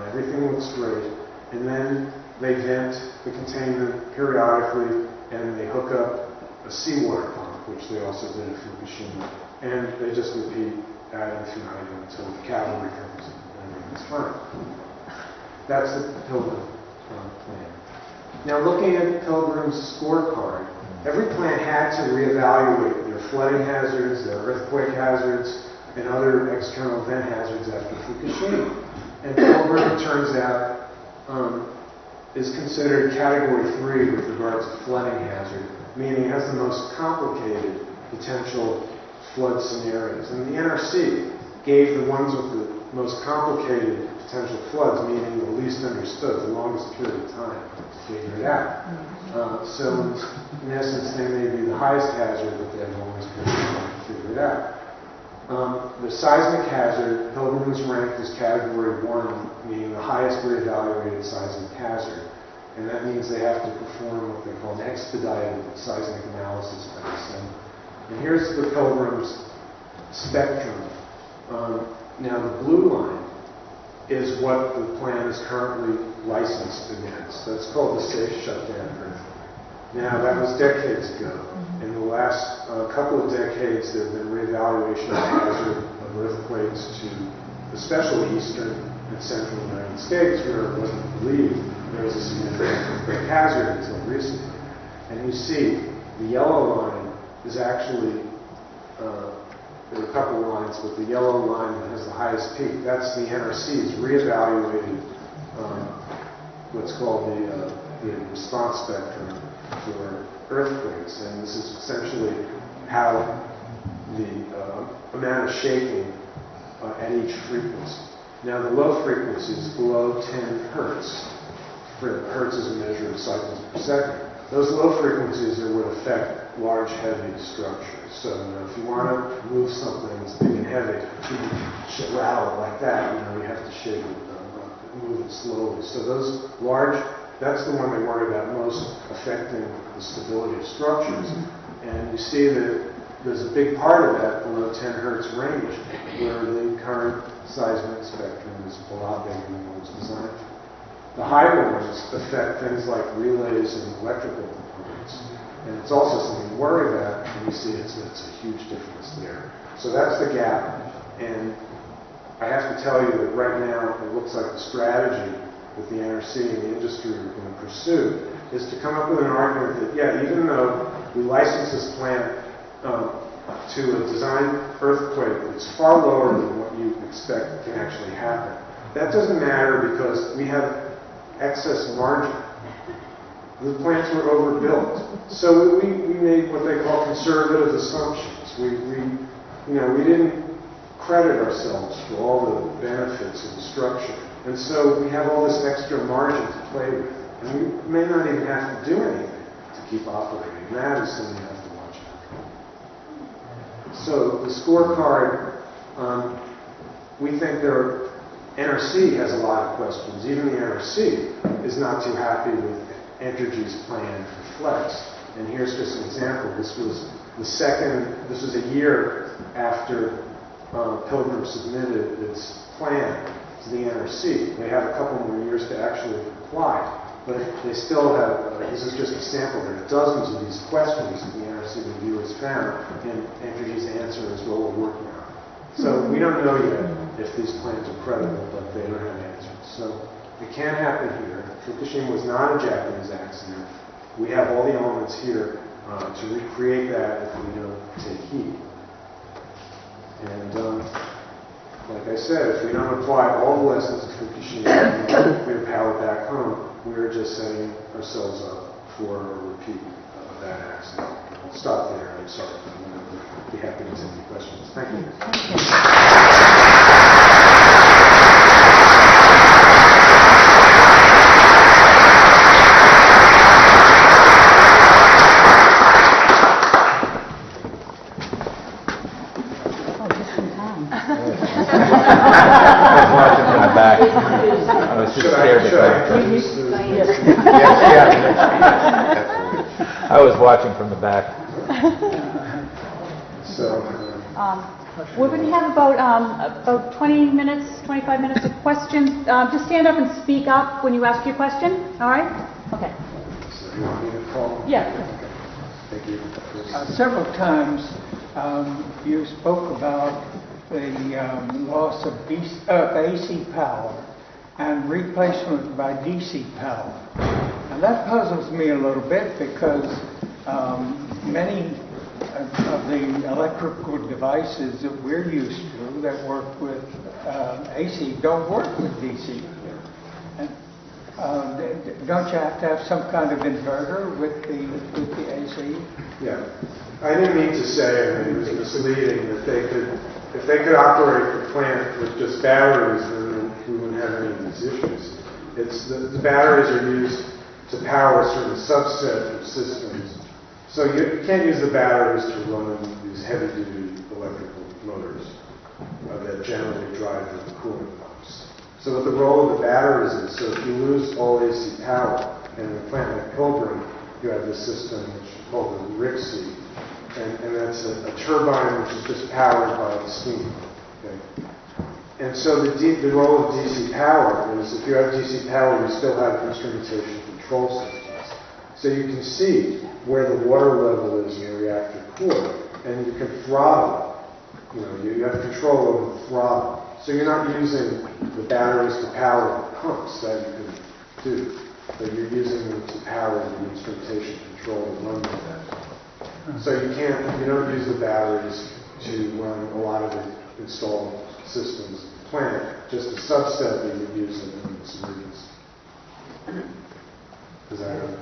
[SPEAKER 2] Everything looks great. And then they vent the containment periodically, and they hook up a seawater pump, which they also did at Fukushima. And they just repeat ad infinitum until the cavalry comes and everything's fine. That's the Pilgrim plan. Now, looking at Pilgrim's scorecard, every plant had to reevaluate their flooding hazards, their earthquake hazards, and other external event hazards after Fukushima. And Pilgrim, it turns out, is considered Category 3 with regards to flooding hazard, meaning it has the most complicated potential flood scenarios. And the NRC gave the ones with the most complicated potential floods, meaning the least understood, the longest period of time to figure it out. So in essence, they may be the highest hazard, but they have the longest period of time to figure it out. The seismic hazard, Pilgrim is ranked as Category 1, meaning the highest reevaluated seismic hazard. And that means they have to perform what they call an expedited seismic analysis test. And here's the Pilgrim's spectrum. Now the blue line is what the plan is currently licensed against. That's called the safe shutdown earthquake. Now that was decades ago. In the last couple of decades, there have been reevaluation of the hazard of earthquakes to especially eastern and central United States, where it wasn't believed there was a significant earthquake hazard until recently. And you see the yellow line is actually, there are a couple of lines, but the yellow line that has the highest peak, that's the NRC's reevaluated what's called the response spectrum for earthquakes. And this is essentially how the amount of shaking at each frequency. Now the low frequency is below 10 hertz. Hertz is a measure of cycles per second. Those low frequencies are what affect large, heavy structures. So if you want to move something that's big and heavy, you should rattle like that. You have to shake it, move it slowly. So those large, that's the one they worry about most affecting the stability of structures. And you see that there's a big part of that below 10 hertz range where the current seismic spectrum is a lot bigger than it was designed for. The higher ones affect things like relays and electrical components. And it's also something to worry about, and you see it's a huge difference there. So that's the gap. And I have to tell you that right now it looks like the strategy that the NRC and the industry are going to pursue is to come up with an argument that, yeah, even though we license this plant to a design earthquake that's far lower than what you expect can actually happen, that doesn't matter because we have excess margin. The plants were overbuilt. So we made what they call conservative assumptions. We didn't credit ourselves for all the benefits of the structure. And so we have all this extra margin to play with. And we may not even have to do anything to keep operating. And that is something you have to watch out for. So the scorecard, we think NRC has a lot of questions. Even the NRC is not too happy with Entergy's plan for Flex. And here's just an example. This was a year after Pilgrim submitted its plan to the NRC. They have a couple more years to actually comply, but they still have, this is just a sample, there are dozens of these questions that the NRC review has found, and Entergy's answer is, well, we're working on it. So we don't know yet if these plans are credible, but they don't have answers. So it can happen here. Fukushima was not a Japanese accident. We have all the elements here to recreate that if we don't take heed. And like I said, if we don't apply all the lessons of Fukushima and nuclear power back home, we're just setting ourselves up for a repeat of that accident. I'll stop there. I'm sorry. I'll be happy to take any questions. Thank you.
[SPEAKER 5] I was just scared to I was watching from the back.
[SPEAKER 2] So,
[SPEAKER 1] we're going to have about 20 minutes, 25 minutes of questions. Just stand up and speak up when you ask your question. All right? Okay.
[SPEAKER 2] so you want me to call?
[SPEAKER 1] Yeah.
[SPEAKER 2] Thank you.
[SPEAKER 3] Several times you spoke about the loss of AC power and replacement by DC power. And that puzzles me a little bit because many of the electrical devices that we're used to that work with AC don't work with DC. And, don't you have to have some kind of inverter with the AC?
[SPEAKER 2] Yeah. I didn't mean to say, and it was misleading, that if they could operate the plant with just batteries, then we wouldn't have any of these issues. It's the batteries are used to power a certain subset of systems. So you can't use the batteries to run these heavy-duty electrical motors that generally drive the cooling pumps. So what the role of the batteries is, so if you lose all AC power, and in a plant like Pilgrim, you have this system which is called the RIC-C, and that's a turbine which is just powered by the steam. Okay? And so the role of DC power is, if you have DC power, you still have instrumentation control systems. So you can see where the water level is in your reactor core, and you can throttle. You have control over the throttle. So you're not using the batteries to power the pumps that you can do, but you're using them to power the instrumentation control and run that. So you don't use the batteries to run a lot of the installed systems of the plant, just a subset that you use in this emergency. Does that help?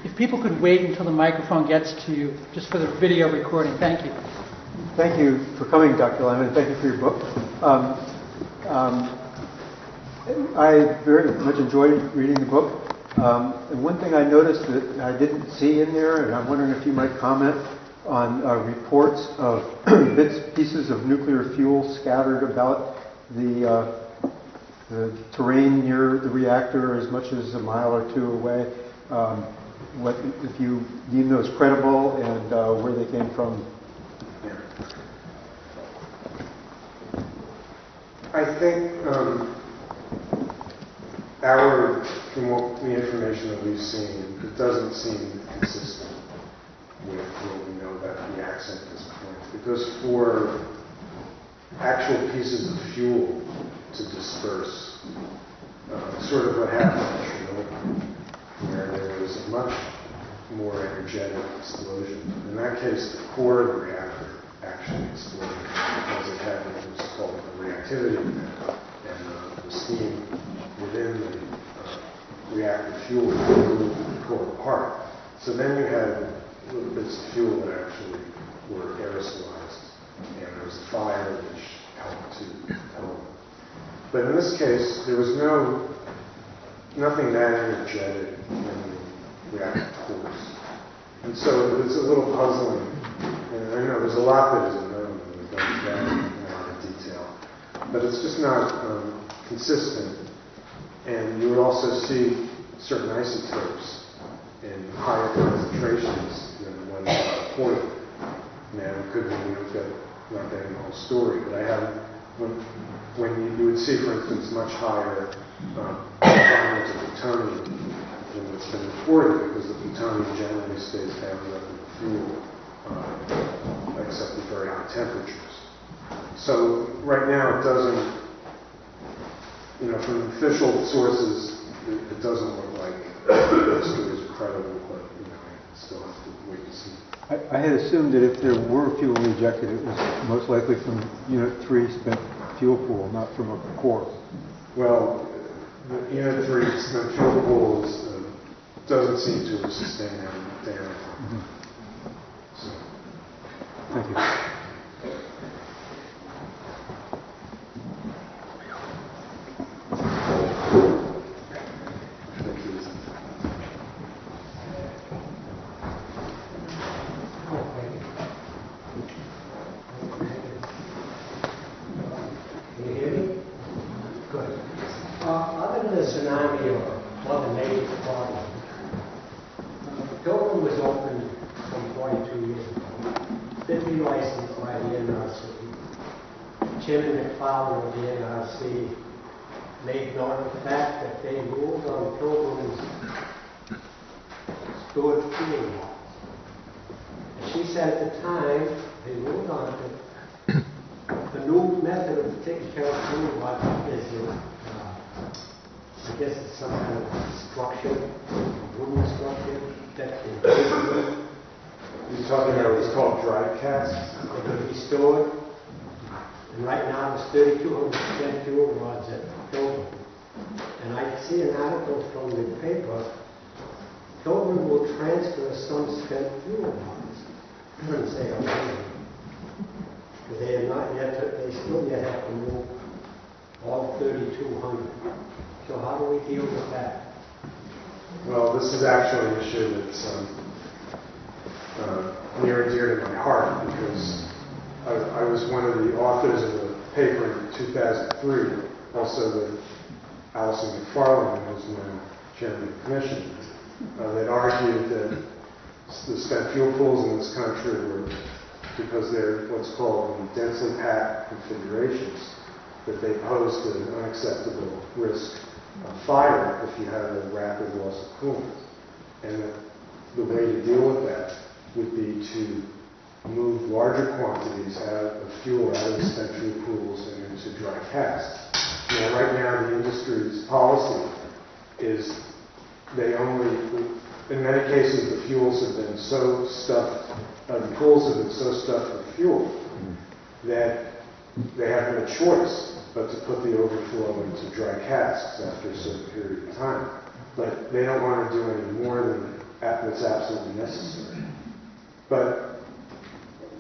[SPEAKER 3] If people could wait until the microphone gets to you, just for the video recording, thank you.
[SPEAKER 6] Thank you for coming, Dr. Lyman. Thank you for your book. I very much enjoyed reading the book. And one thing I noticed that I didn't see in there, and I'm wondering if you might comment on reports of pieces of nuclear fuel scattered about the terrain near the reactor as much as a mile or two away. What if you deem those credible, and where they came from?
[SPEAKER 2] I think from the information that we've seen, it doesn't seem consistent with what we know about the accident at this point. Because for actual pieces of fuel to disperse, sort of what happened at Chernobyl, where there was a much more energetic explosion. In that case, the core of the reactor actually exploded because it had what was called a reactivity event, and the steam within the reactor fuel blew the core apart. So then you had little bits of fuel that actually were aerosolized, and there was a fire which helped to tell them. But in this case, there was nothing that energetic in the reactor cores. And so it's a little puzzling. And I know there's a lot that isn't known, and we've gone down in a lot of detail. But it's just not consistent. And you would also see certain isotopes in higher concentrations than the ones that are reported. Now, it could be not getting the whole story, but I haven't. When you would see, for instance, much higher volumes of plutonium than what's been reported, because the plutonium generally stays bound up in the fuel, except at very high temperatures. So right now it doesn't, from official sources, it doesn't look like the stories are credible, but I still have to wait to see.
[SPEAKER 6] I had assumed that if there were fuel ejected, it was most likely from Unit 3 spent fuel pool, not from a core.
[SPEAKER 2] Well, the Unit 3 spent fuel pool doesn't seem to have sustained any damage.
[SPEAKER 6] Mm-hmm.
[SPEAKER 2] So.
[SPEAKER 6] Thank you.
[SPEAKER 7] Other than the tsunami or other major problem, Pilgrim was opened some 42 years ago. 50 licensed by the NRC. Chairman McFarland of the NRC made note of the fact that they ruled on Pilgrim's stored fuel logs. And she said at the time they ruled on it that the new method of taking care of fuel logs is I guess it's some kind of structure, wooden structure that can
[SPEAKER 2] You're talking about what's called dry casks?
[SPEAKER 7] They can be stored. And right now there's 3,200 spent fuel rods at Pilgrim. And I see an article from the paper, Pilgrim will transfer some spent fuel rods. It doesn't say how many. They are not yet, they still yet have to move all 3,200. So how do we deal with that?
[SPEAKER 2] Well, this is actually an issue that's near and dear to my heart, because I was one of the authors of a paper in 2003, also with Allison McFarland, who's now chairman of the commission, that argued that the spent fuel pools in this country were, because they're what's called densely packed configurations, that they posed an unacceptable risk of fire if you had a rapid loss of coolant. And that the way to deal with that would be to move larger quantities of fuel out of the spent fuel pools and into dry casks. Right now the industry's policy is they only, in many cases the fuels have been so stuffed, the pools have been so stuffed with fuel that they have no choice but to put the overflow into dry casks after a certain period of time. But they don't want to do any more than what's absolutely necessary. But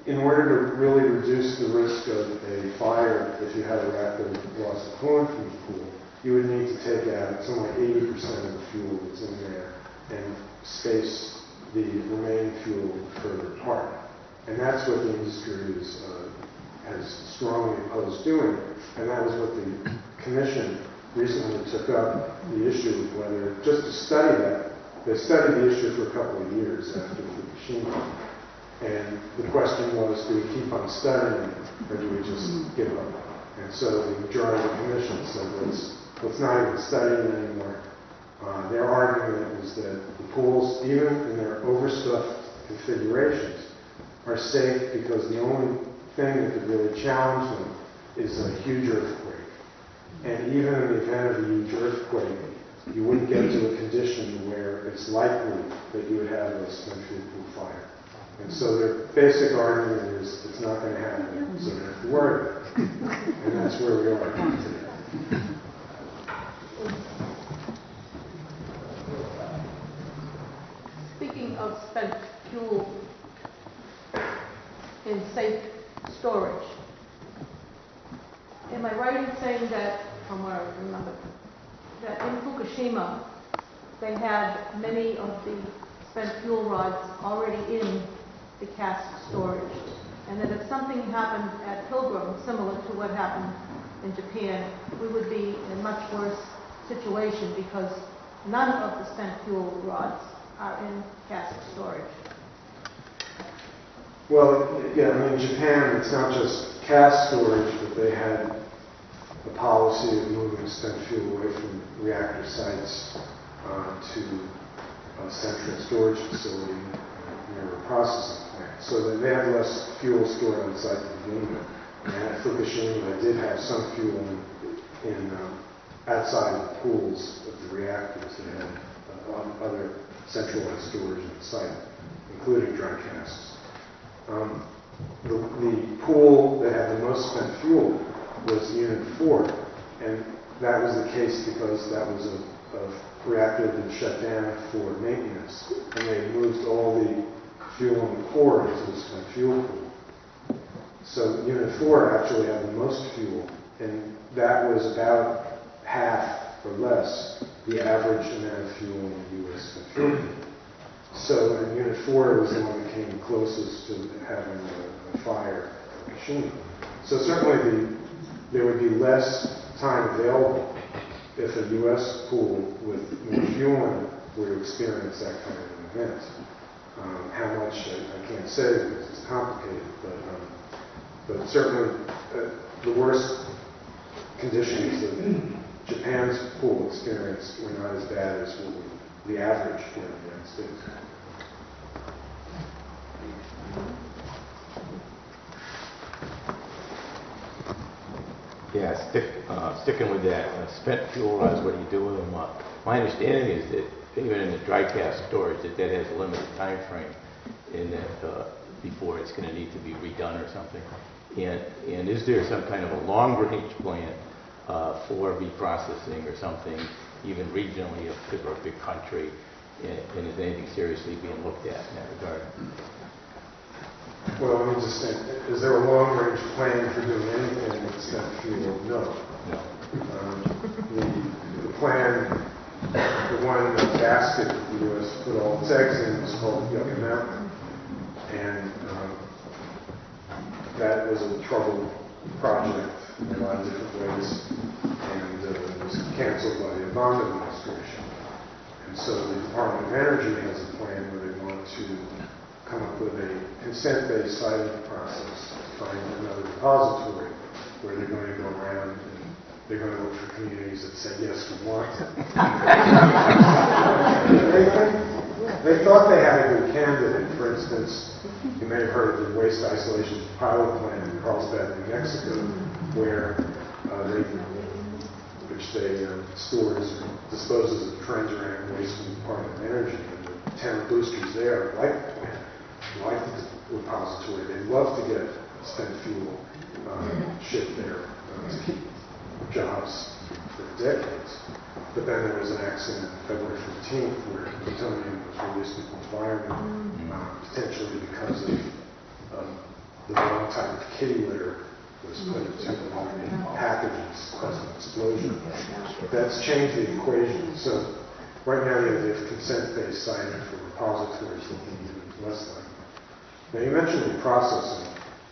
[SPEAKER 2] in order to really reduce the risk of a fire if you had a rapid loss of coolant from the pool, you would need to take out something like 80% of the fuel that's in there and space the remaining fuel further apart. And that's what the industry has strongly opposed doing, and that was what the Commission recently took up the issue of whether, just to study that, they studied the issue for a couple of years after Fukushima. And the question was, do we keep on studying or do we just give up? And so the majority of the Commission said, let's not even study it anymore. Their argument is that the pools, even in their overstuffed configurations, are safe because the only thing that could really challenge them is a huge earthquake. And even in the event of a huge earthquake, you wouldn't get to a condition where it's likely that you would have a spent fuel pool fire. And so their basic argument is it's not going to happen, so you don't have to worry about it. And that's where we are today.
[SPEAKER 8] Speaking of spent fuel in safe storage, am I right in saying that, from what I remember, that in Fukushima they had many of the spent fuel rods already in the cask storage, and that if something happened at Pilgrim similar to what happened in Japan, we would be in a much worse situation because none of the spent fuel rods are in cask storage.
[SPEAKER 2] Well, yeah, I mean, Japan, it's not just cask storage, but they had a policy of moving spent fuel away from reactor sites to a central storage facility near a processing plant. So that they had less fuel stored on site to begin with. And at Fukushima, they did have some fuel in outside the pools of the reactors. They had other centralized storage on site, including dry casks. The pool that had the most spent fuel was Unit 4, and that was the case because that was a reactor that had been shut down for maintenance, and they moved all the fuel in the core into the spent fuel pool. So Unit 4 actually had the most fuel, and that was about half or less the average amount of fuel in the U.S. spent fuel pool. So and Unit 4 was the one that came closest to having a fire at Fukushima. So certainly there would be less time available if a U.S. pool with more fuel in it were to experience that kind of an event. How much, I can't say because it's complicated, but certainly the worst conditions that Japan's pool experienced were not as bad as what the average here in the United States.
[SPEAKER 5] Yeah, sticking with that, spent fuel rods, what do you do with them? My understanding is that even in the dry cask storage, that has a limited time frame in that before it's going to need to be redone or something. And is there some kind of a long-range plan for reprocessing or something, even regionally, if we're a big country, and is anything seriously being looked at in that regard?
[SPEAKER 2] Well, let me just think. Is there a long-range plan for doing anything with spent fuel? No. The plan, the one basket that the U.S. put all its eggs in was called Yucca Mountain. And that was a troubled project in a lot of different ways. And it was canceled by the Obama administration. And so the Department of Energy has a plan where they want to come up with a consent-based siting process to find another repository where they're going to go around and they're going to look for communities that say, yes, we want it. They thought they had a good candidate. For instance, you may have heard of the waste isolation pilot plant in Carlsbad, New Mexico, where they stores or disposes of transuranic waste from the Department of Energy. And the town boosters there like the plant, like the repository. They love to get spent fuel shipped there to keep jobs for decades. But then there was an accident February 15th where plutonium was released into the environment, potentially because of the wrong type of kitty litter was put into packages, causing an explosion. That's changed the equation. So right now you have consent-based signing for repositories looking even less like. Now you mentioned the processing.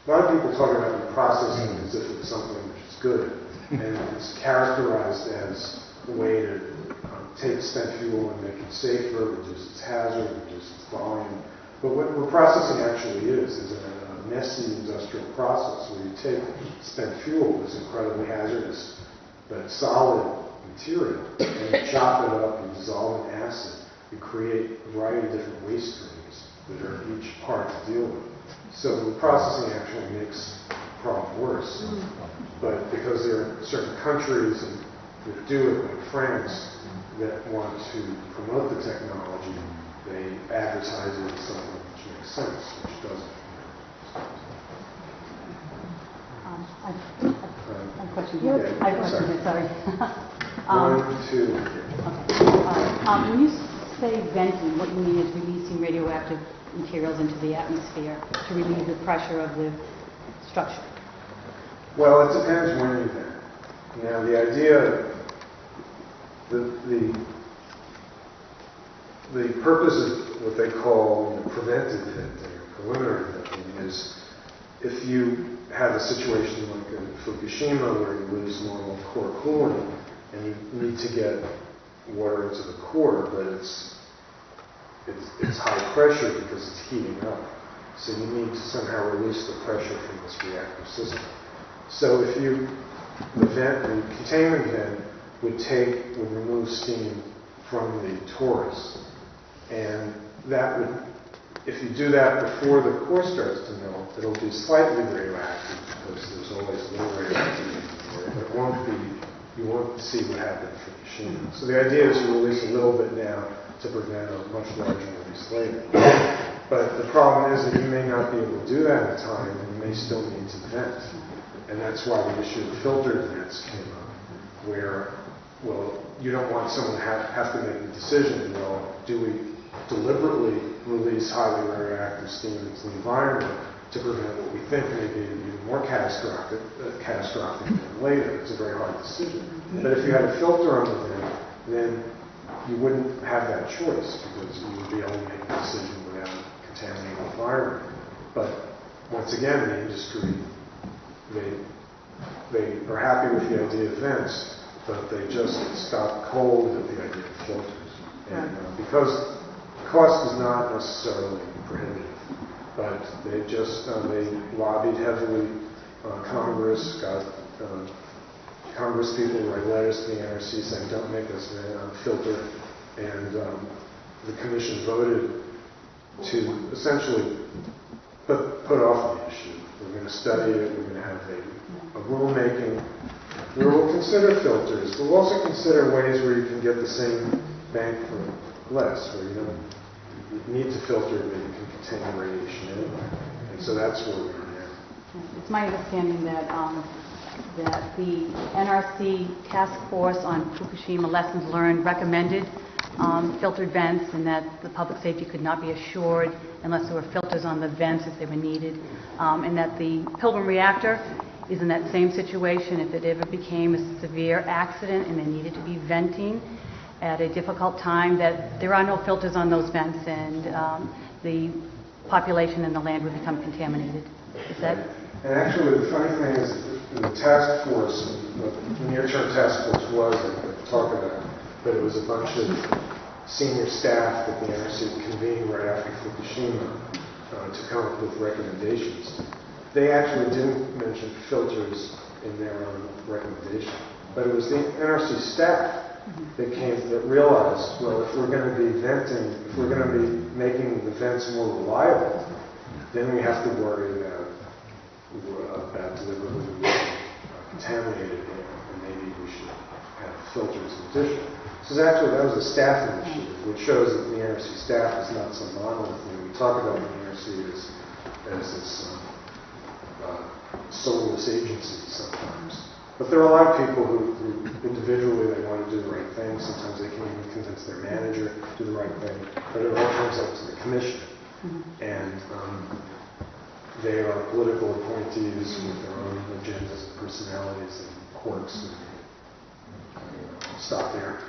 [SPEAKER 2] A lot of people talk about the processing as if it's something which is good, and it's characterized as a way to take spent fuel and make it safer, reduce its hazard, reduce its volume. But what processing actually is a messy industrial process where you take spent fuel, that's incredibly hazardous, but solid material, and you chop it up and dissolve in acid. You create a variety of different waste streams that are each hard to deal with. So the processing actually makes the problem worse. But because there are certain countries that do it, like France, that want to promote the technology, they advertise it as something which makes sense, which doesn't.
[SPEAKER 4] I have a question here.
[SPEAKER 2] Yeah,
[SPEAKER 4] I have a question here, sorry.
[SPEAKER 2] One, two.
[SPEAKER 4] Okay. When you say venting, what you mean is releasing radioactive materials into the atmosphere to relieve the pressure of the structure.
[SPEAKER 2] Well, it depends when you vent. Now, the idea, the purpose of what they call preventive venting or preliminary venting is if you have a situation like in Fukushima where you lose normal core cooling and you need to get water into the core, but it's high pressure because it's heating up. So you need to somehow release the pressure from this reactor system. So if the containment vent would remove steam from the torus. And that would, if you do that before the core starts to melt, it'll be slightly radioactive because there's always a little radioactivity in the core, but it won't be, you won't see what happened for Fukushima. So the idea is to release a little bit now to prevent a much larger release later. But the problem is that you may not be able to do that in time, and you may still need to vent. And that's why the issue of filtered vents came up, where, well, you don't want someone to have to make the decision, well, do we deliberately release highly radioactive steam into the environment to prevent what we think may be even more catastrophic than later? It's a very hard decision. But if you had a filter on the vent, then you wouldn't have that choice because you would be able to make a decision without contaminating the environment. But once again, the industry, they are happy with the idea of vents, but they just stop cold at the idea of filters. And because cost is not necessarily prohibitive, but they lobbied heavily. Congress got Congress people write letters to the NRC saying, don't make us filter, and the commission voted to essentially put off the issue. We're going to study it, we're going to have a rulemaking where we'll consider filters, but we'll also consider ways where you can get the same bang for less, where you don't need to filter, but you can contain radiation anyway. And so that's where we are now.
[SPEAKER 4] It's my understanding that that the NRC task force on Fukushima lessons learned recommended filtered vents, and that the public safety could not be assured unless there were filters on the vents if they were needed, and that the Pilgrim reactor is in that same situation. If it ever became a severe accident and there needed to be venting at a difficult time, that there are no filters on those vents, and the population and the land would become contaminated. Is that?
[SPEAKER 2] And actually, the funny thing is, the task force, the near-term task force was, I talk about, but it was a bunch of senior staff that the NRC convened right after Fukushima to come up with recommendations. They actually didn't mention filters in their own recommendation, but it was the NRC staff that realized, well, if we're going to be venting, if we're going to be making the vents more reliable, then we have to worry about deliberately contaminated air, and maybe we should have filters in addition. So that was a staff initiative, which shows that the NRC staff is not some monolith. We talk about the NRC as this soulless agency sometimes. But there are a lot of people who individually, they want to do the right thing. Sometimes they can even convince their manager to do the right thing. But it all comes up to the commission. And they are political appointees with their own agendas and personalities and quirks. And, stop there.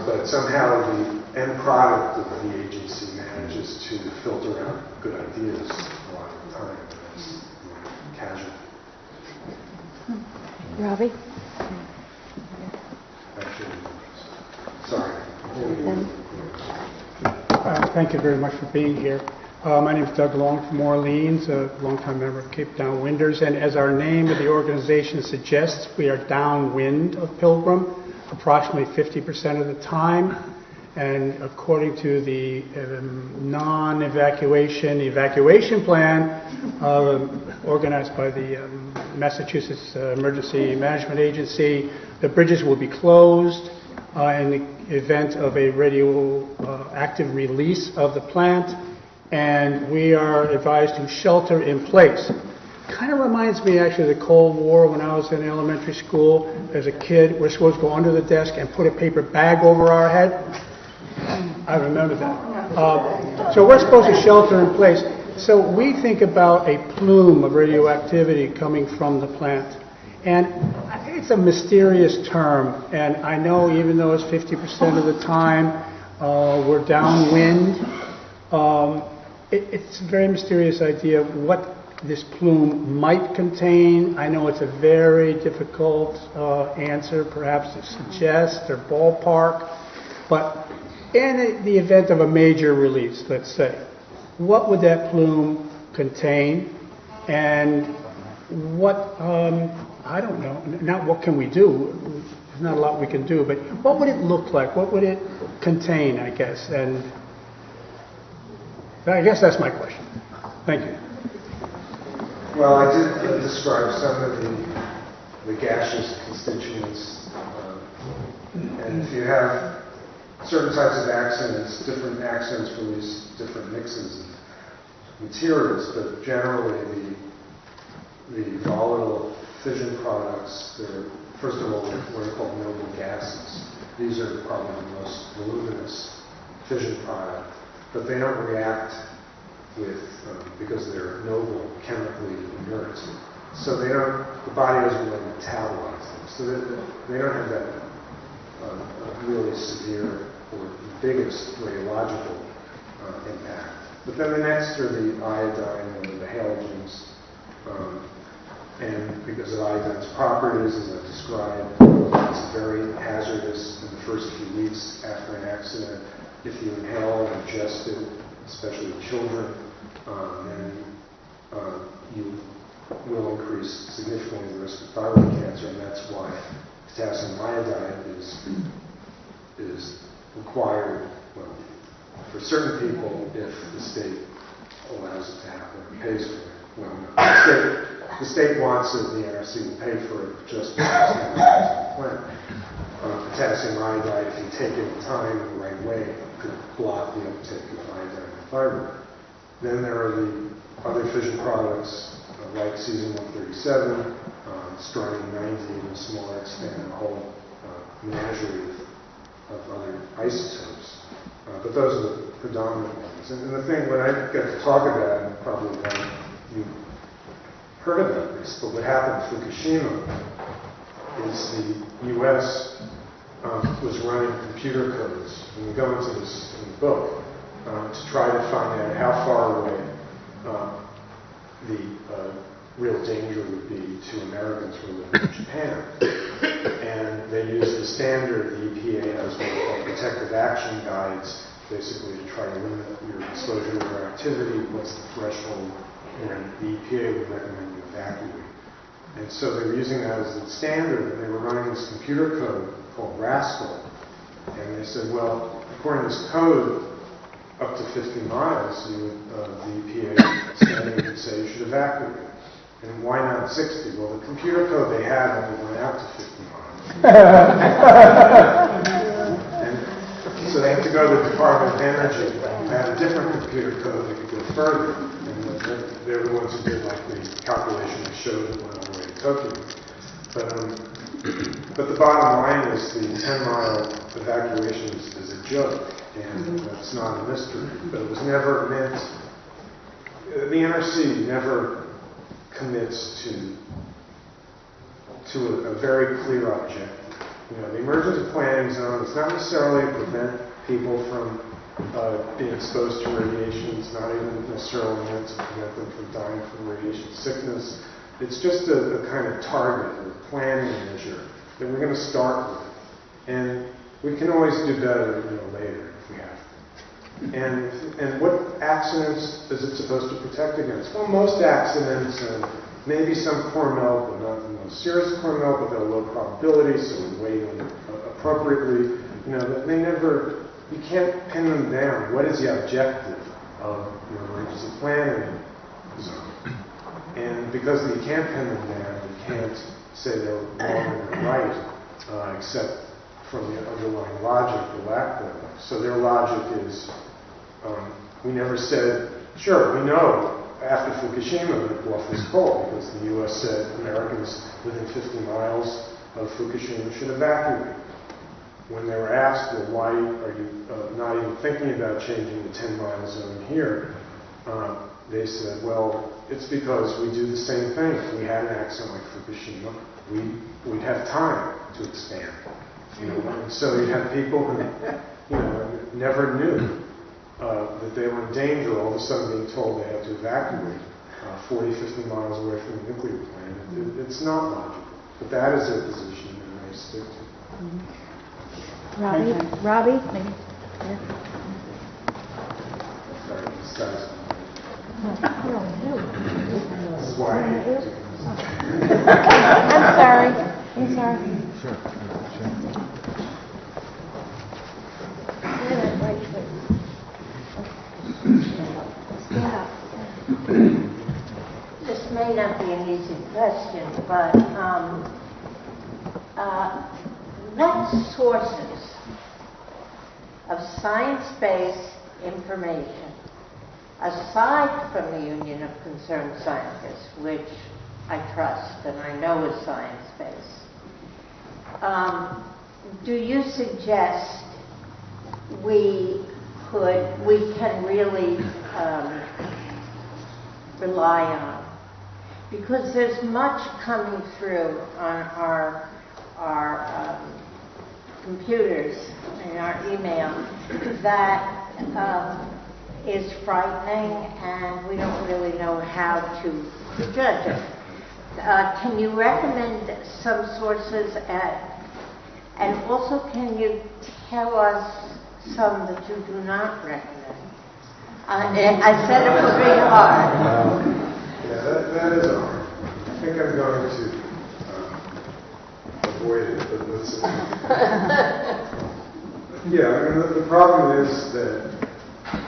[SPEAKER 2] But somehow the end product of the agency manages to filter out good ideas a lot of the time. That's casual.
[SPEAKER 9] Robbie?
[SPEAKER 2] Actually, sorry.
[SPEAKER 10] Thank you very much for being here. My name is Doug Long from Orleans, a longtime member of Cape Downwinders, and as our name of the organization suggests, we are downwind of Pilgrim approximately 50% of the time, and according to the evacuation plan organized by the Massachusetts Emergency Management Agency, the bridges will be closed in the event of a radioactive release of the plant, and we are advised to shelter in place. Kind of reminds me actually of the Cold War when I was in elementary school. As a kid, we're supposed to go under the desk and put a paper bag over our head. I remember that. So we're supposed to shelter in place. So we think about a plume of radioactivity coming from the plant. And it's a mysterious term. And I know even though it's 50% of the time we're downwind, it's a very mysterious idea of what this plume might contain. I know it's a very difficult answer, perhaps to suggest or ballpark, but in the event of a major release, let's say, what would that plume contain? And what, I don't know, not what can we do, there's not a lot we can do, but what would it look like? What would it contain, I guess? And I guess that's my question. Thank you.
[SPEAKER 2] Well, I did describe some of the gaseous constituents, and if you have certain types of accidents, different accidents release different mixes of materials, but generally the volatile fission products, they're, first of all, what are called noble gases. These are probably the most voluminous fission product, but they don't react with, because they're noble, chemically inert. So they don't, the body doesn't really metabolize them. So they don't have that really severe or biggest radiological impact. But then the next are the iodine or the halogens. And because of iodine's properties, as I've described, it's very hazardous in the first few weeks after an accident. If you inhale or ingest it, especially children, then you will increase significantly the risk of thyroid cancer, and that's why potassium iodide is required, well, for certain people if the state allows it to happen or pays for it. Well, no, the state wants it, the NRC will pay for it just because it's the plant. Potassium iodide, if you take it in time the right way, could block the uptake of iodine in the thyroid. Then there are the other fission products like cesium-137, strontium-90, and a smaller extent, a whole menagerie of other isotopes. But those are the predominant ones. And the thing, when I get to talk about it, probably you heard about this, but what happened in Fukushima is the U.S. Was running computer codes, and we go into this in the book, to try to find out how far away the real danger would be to Americans who live in Japan. And they used the standard, the EPA has what they call protective action guides, basically to try to limit your exposure to radioactivity, what's the threshold, and the EPA would recommend you evacuate. And so they were using that as the standard, and they were running this computer code called Rascal. And they said, well, according to this code, up to 50 miles, the EPA standard would say you should evacuate. And why not 60? Well, the computer code they had only went out to 50 miles. And so they had to go to the Department of Energy and had a different computer code that could go further. And they're the ones who did like the calculation that showed it went all the way to Tokyo. But the bottom line is the 10-mile evacuation is a joke, and that's not a mystery. But it was never meant the NRC never commits to a very clear objective. You know, the emergency planning zone is not necessarily to prevent people from being exposed to radiation. It's not even necessarily meant to prevent them from dying from radiation sickness. It's just a kind of target or planning measure that we're going to start with. And we can always do better, later if we have to. And what accidents is it supposed to protect against? Well, most accidents, and maybe some core melt, but not the most serious core melt, but they're low probability, so we weigh them appropriately. They never. You can't pin them down. What is the objective of your emergency planning zone? And because you can't pin them down, you can't say they're wrong or they're right, except from the underlying logic or lack thereof. So their logic is, we never said, sure, we know after Fukushima that bluff was called because the U.S. said Americans within 50 miles of Fukushima should evacuate. When they were asked, well, why are you not even thinking about changing the 10-mile zone here? They said, well, it's because we do the same thing. If we had an accident like Fukushima, we'd have time to expand. And so you have people who, never knew that they were in danger, all of a sudden being told they had to evacuate 40, 50 miles away from the nuclear plant. It's not logical. But that is their position, and they stick to it.
[SPEAKER 9] Robbie?
[SPEAKER 2] Sorry, this guy's...
[SPEAKER 9] No.
[SPEAKER 2] This is why I hate to do
[SPEAKER 9] I'm sorry.
[SPEAKER 6] Sure.
[SPEAKER 9] Stand up.
[SPEAKER 11] This may not be an easy question, but what sources of science-based information, aside from the Union of Concerned Scientists, which I trust and I know is science-based, do you suggest we can really rely on? Because there's much coming through on our computers and our email that is frightening, and we don't really know how to judge it. Can you recommend some sources, and also can you tell us some that you do not recommend? I said it would be hard.
[SPEAKER 2] Yeah, that is hard. I think I'm going to avoid it, but let's see. Yeah, the problem is that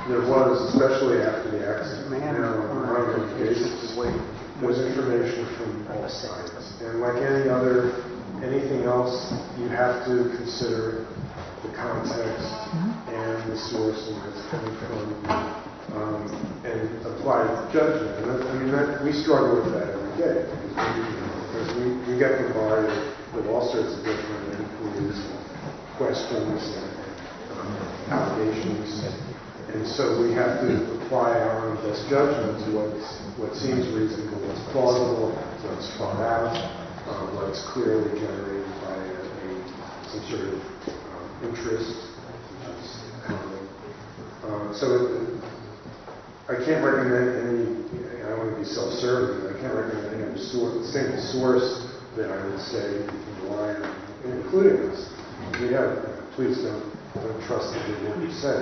[SPEAKER 2] there was, especially after the accident, on an ongoing basis, there's information from all sides. And like anything else, you have to consider the context and the source and where it's coming from, and apply judgment. And we struggle with that every day because we get bombarded with all sorts of different inquiries, questions, and allegations. And so we have to apply our own best judgment to what seems reasonable, what's plausible, what's far out, what's clearly generated by some sort of interest, which is common. So I can't recommend any, I don't want to be self-serving, but I can't recommend any other single source that I would say you can rely on, including us. Please don't trust every word you say.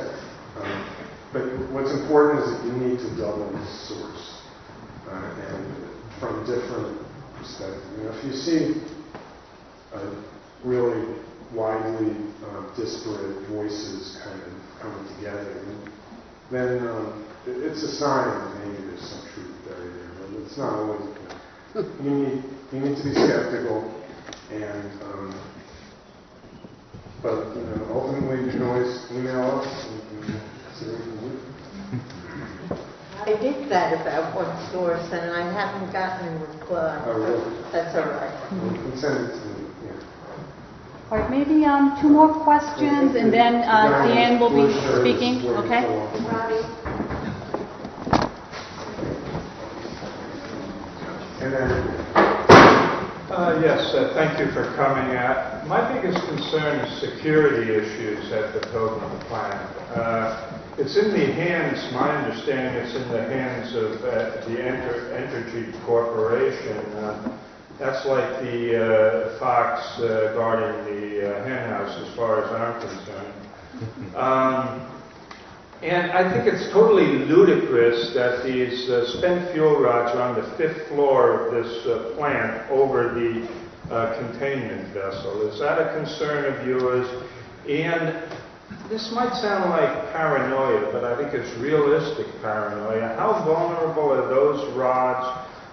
[SPEAKER 2] But what's important is that you need to double the source, and from different perspectives. If you see really widely disparate voices kind of coming together, then it's a sign that maybe there's some truth buried there. But it's not always good. You need to be skeptical, and but ultimately you can always email us and see what we can do.
[SPEAKER 11] I did that about one source, and I haven't gotten a reply.
[SPEAKER 2] Oh, really?
[SPEAKER 11] That's all right.
[SPEAKER 2] You can send it to me. Yeah.
[SPEAKER 1] All right, maybe 2 more questions, and then Deanne will be speaking, okay?
[SPEAKER 11] Robbie?
[SPEAKER 12] Thank you for coming out. My biggest concern is security issues at the Pilgrim plant. It's in the hands, my understanding, it's in the hands of the Entergy Corporation. That's like the fox guarding the hen house as far as I'm concerned. And I think it's totally ludicrous that these spent fuel rods are on the 5th floor of this plant over the containment vessel. Is that a concern of yours? And this might sound like paranoia, but I think it's realistic paranoia. How vulnerable are those rods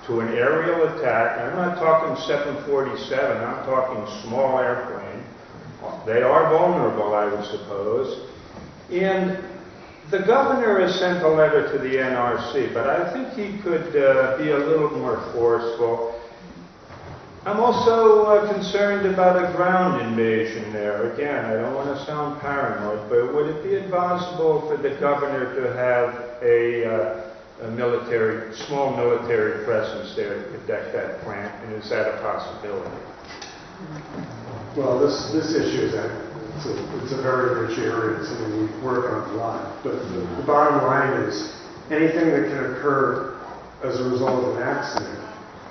[SPEAKER 12] to an aerial attack? I'm not talking 747, I'm talking small airplane. They are vulnerable, I would suppose. And the governor has sent a letter to the NRC, but I think he could be a little more forceful. I'm also concerned about a ground invasion there. Again, I don't want to sound paranoid, but would it be advisable for the governor to have a small military presence there to protect that plant, and is that a possibility?
[SPEAKER 2] Well, this issue is it's a very rich area. It's something we work on a lot. But the bottom line is anything that can occur as a result of an accident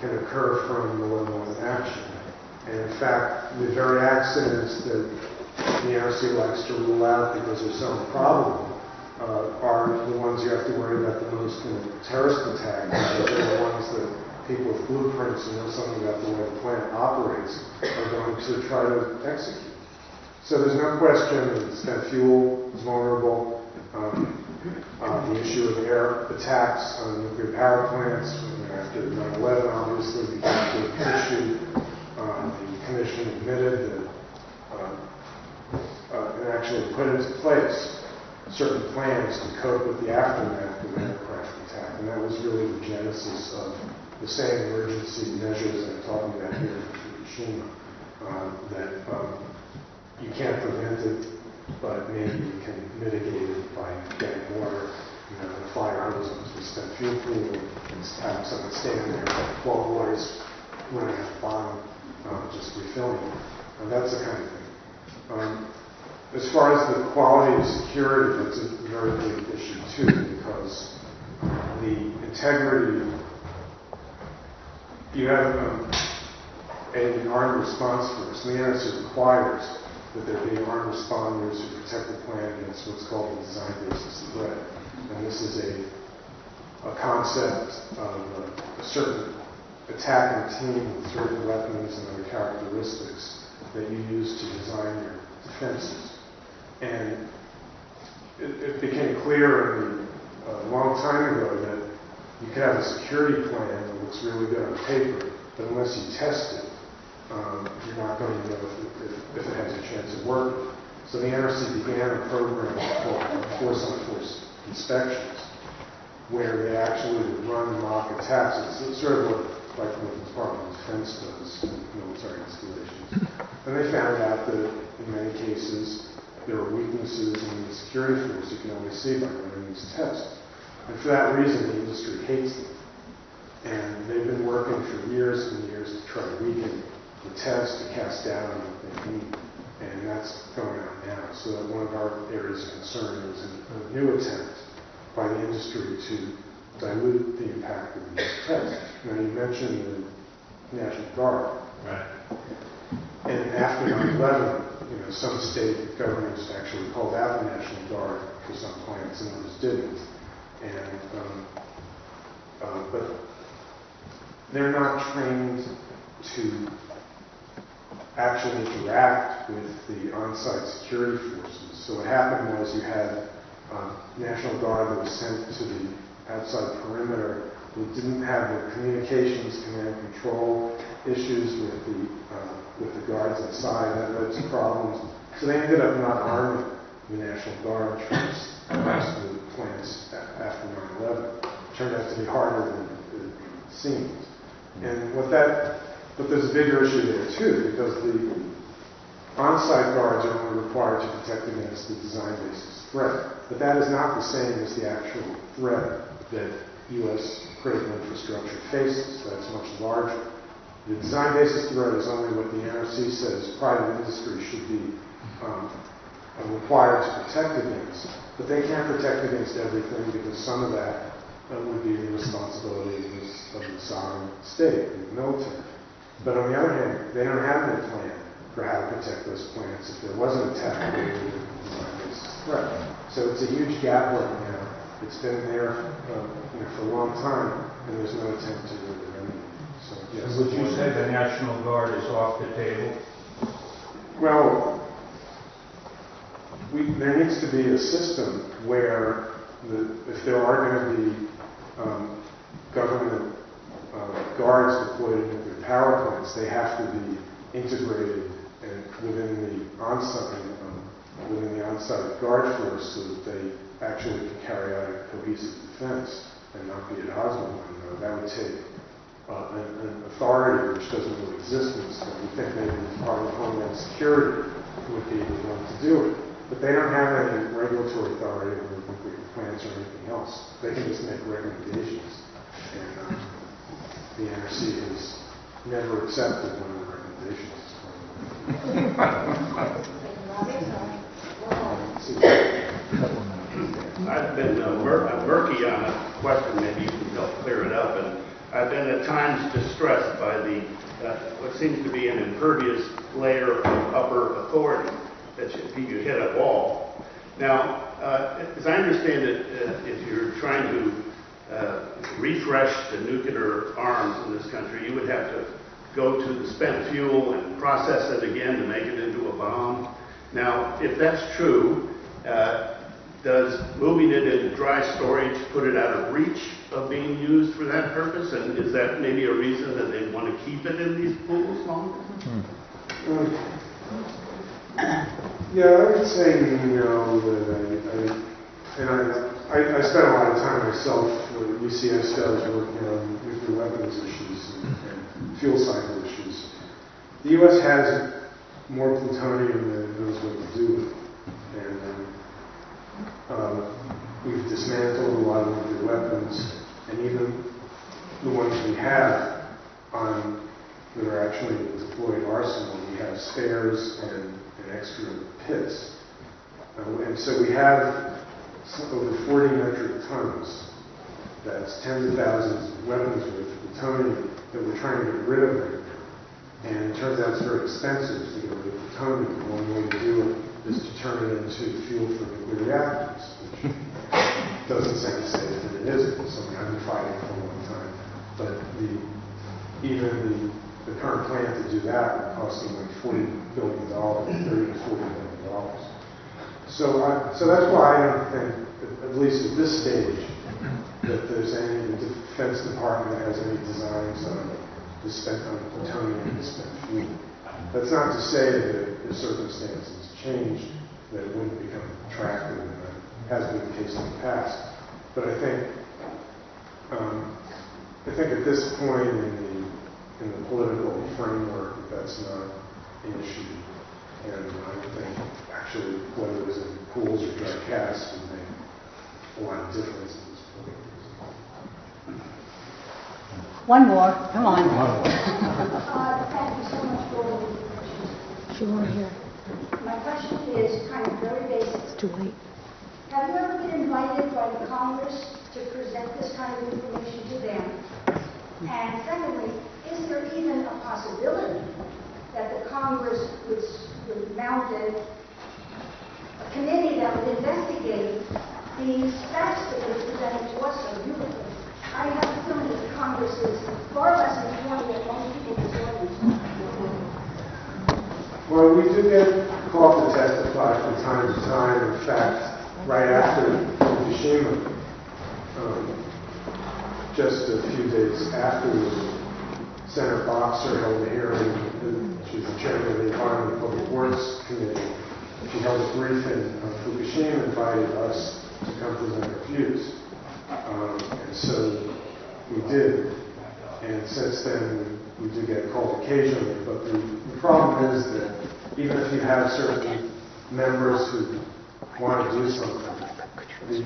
[SPEAKER 2] can occur from malevolent action. And in fact, the very accidents that the NRC likes to rule out because they're so improbable are the ones you have to worry about the most in a terrorist attack. They're the ones that people with blueprints and know something about the way the plant operates are going to try to execute. So there's no question that spent fuel is vulnerable. The issue of air attacks on nuclear power plants after 9/11 obviously became an issue. The Commission admitted that and actually put into place certain plans to cope with the aftermath of an aircraft attack. And that was really the genesis of the same emergency measures I'm talking about here in Fukushima. That you can't prevent it, but maybe you can mitigate it by getting water, the fire hoses with spent fuel pool, and having someone stand there for 12 waters running at the bottom, just refilling. And that's the kind of thing. As far as the quality of security, that's a very big issue too, because the integrity, you have an armed response force. The NRC requires that there be armed responders who protect the plant against what's called a design basis threat. And this is a concept of a certain attacking team with certain weapons and other characteristics that you use to design your defenses. And it became clear a long time ago that you can have a security plan that looks really good on paper, but unless you test it, you're not going to know if it has a chance of working. So the NRC began a program called force-on-force inspections, where they actually would run mock attacks. It's sort of like what the Department of Defense does in military installations. And they found out that in many cases there were weaknesses in the security force you can only see by running these tests. And for that reason, the industry hates them. And they've been working for years and years to try to weaken the test, to cast doubt on what they need. And that's going on now. So that one of our areas of concern is a new attempt by the industry to dilute the impact of these tests. Now, you mentioned the National Guard.
[SPEAKER 12] Right.
[SPEAKER 2] And after 9/11, some state governments actually called out the National Guard for some plants and others didn't. But they're not trained to actually interact with the on-site security forces. So what happened was you had National Guard that was sent to the outside perimeter who didn't have the communications, command control issues with the guards inside. That led to problems. So they ended up not arming the National Guard troops most of the plants after 9/11. It turned out to be harder than it seemed. And but there's a bigger issue there too, because the on-site guards are only required to protect against the design basis threat. But that is not the same as the actual threat that U.S. critical infrastructure faces. That's much larger. The design basis threat is only what the NRC says private industry should be required to protect against. But they can't protect against everything because some of that would be the responsibility of the sovereign state, the military. But on the other hand, they don't have any plan for how to protect those plants if there wasn't a takeway with a design basis threat. So it's a huge gap right now. It's been there for a long time, and there's no attempt to really remedy it. So, yes.
[SPEAKER 12] Would you say the National Guard is off the table?
[SPEAKER 2] Well, there needs to be a system where if there are going to be government guards deployed in nuclear power plants, they have to be integrated and within the on-site guard force so that they actually can carry out a cohesive defense and not be at odds with one another. That would take an authority which doesn't really exist in this country. We think maybe the Department of Homeland Security would be the one to do it. But they don't have any regulatory authority over nuclear plants or anything else. They can just make recommendations. And the NRC has never accepted one of the recommendations.
[SPEAKER 13] I've been murky on a question, maybe you can help clear it up. And I've been at times distressed by the what seems to be an impervious layer of upper authority that you hit a wall. Now, as I understand it, if you're trying to refresh the nuclear arms in this country, you would have to go to the spent fuel and process it again to make it into a bomb. Now, if that's true, does moving it into dry storage put it out of reach of being used for that purpose? And is that maybe a reason that they want to keep it in these pools longer?
[SPEAKER 2] Yeah, I would say no. I spent a lot of time myself with UCS guys working on nuclear weapons issues and fuel cycle issues. The U.S. has more plutonium than it knows what to do with. And we've dismantled a lot of nuclear weapons, and even the ones we have that are actually in the deployed arsenal, we have spares and extra pits. And so we have over 40 metric tons. That's tens of thousands of weapons with plutonium that we're trying to get rid of right now. And it turns out it's very expensive to get rid of plutonium. One way to do it is to turn it into fuel for nuclear reactors, which doesn't sound safe, and it isn't. It's something I've been fighting for a long time. But even the current plan to do that would cost them like $40 billion, $30 to $40 billion. So that's why I don't think, at least at this stage, that there's the Defense Department has any designs on plutonium and spent fuel. That's not to say that if circumstances change, that it wouldn't become attractive, and that has been the case in the past. But I think at this point in the political framework, that's not an issue. And I don't think actually whether it was in pools or dry casks would make a lot of difference at this point.
[SPEAKER 4] One more, come on.
[SPEAKER 14] Thank you so much for all the questions.
[SPEAKER 9] She won't hear.
[SPEAKER 14] My question is kind of very basic.
[SPEAKER 9] It's too late.
[SPEAKER 14] Have you ever been invited by the Congress to present this kind of information to them? And secondly, is there even a possibility that the Congress would mount a committee that would investigate these facts that were presented to us so beautifully? I have a feeling that the Congress is far less informed than most people deserve.
[SPEAKER 2] Well, we do get called to testify from time to time. In fact, right after Fukushima, just a few days afterwards, Senator Boxer held a hearing. She's the chairman of the Environment and Public Works Committee. She held a briefing on Fukushima and invited us to come present our views. And so we did. And since then, we do get called occasionally. But the problem is that even if you have certain members who want to do something, the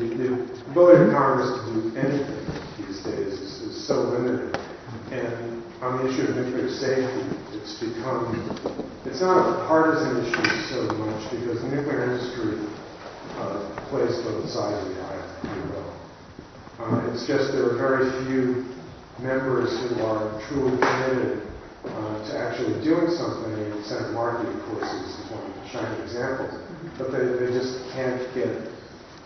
[SPEAKER 2] ability of Congress to do anything these days is so limited. And on the issue of nuclear safety, it's not a partisan issue so much because the nuclear industry plays both sides of the aisle pretty well. It's just there are very few members who are truly committed to actually doing something. And Senator Markey, of course, is one of the shining examples. But they just can't get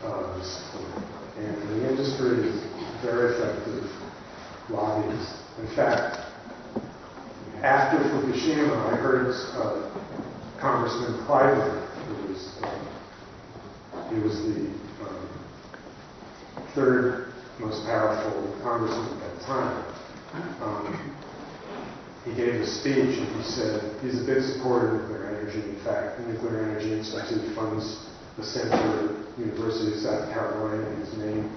[SPEAKER 2] the support. And the industry is very effective lobbyists. In fact, after Fukushima, I heard Congressman Clyburn, he was the third most powerful congressman at that time. He gave a speech and he said he's a big supporter of nuclear energy. In fact, the Nuclear Energy Institute funds the Center at the University of South Carolina in his name.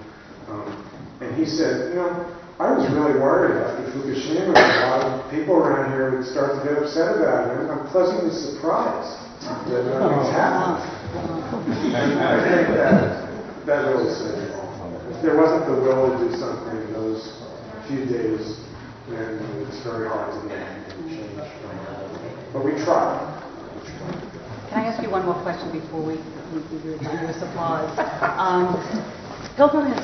[SPEAKER 2] And he said, you know, I was really worried after Fukushima that a lot of people around here would start to get upset about it. I'm pleasantly surprised that nothing's happened. And I think that really said it all. If there wasn't the will to do something in those few days, then it's very hard to make anything change. But we tried.
[SPEAKER 4] Can I ask you one more question before we give you a generous applause? Pilgrim is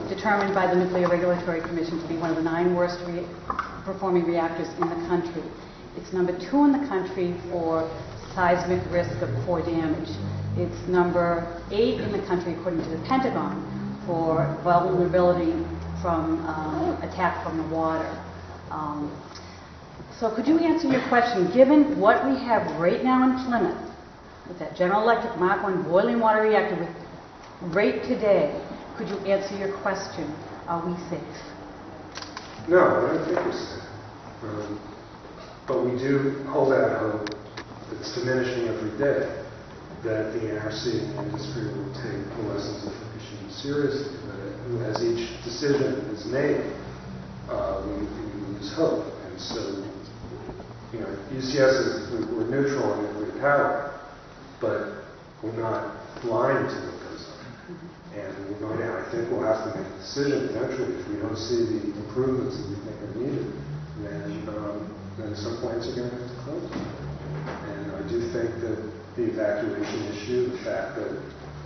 [SPEAKER 4] determined by the Nuclear Regulatory Commission to be one of the 9 worst performing reactors in the country. It's number 2 in the country for seismic risk of core damage. It's number 8 in the country, according to the Pentagon, for vulnerability from attack from the water. So could you answer your question, given what we have right now in Plymouth, with that General Electric Mark 1 boiling water reactor with right today, could you answer your question, are we safe?
[SPEAKER 2] No, I don't think we're safe. But we do hold out hope, it's diminishing every day, that the NRC and the industry will take the lessons of Fukushima seriously. That as each decision is made, we lose hope. And so, you know, UCS we're neutral on nuclear power, but we're not blind to what goes on. And I think we'll have to make a decision eventually. If we don't see the improvements that we think are needed, then some plants are going to have to close. And I do think that the evacuation issue, the fact that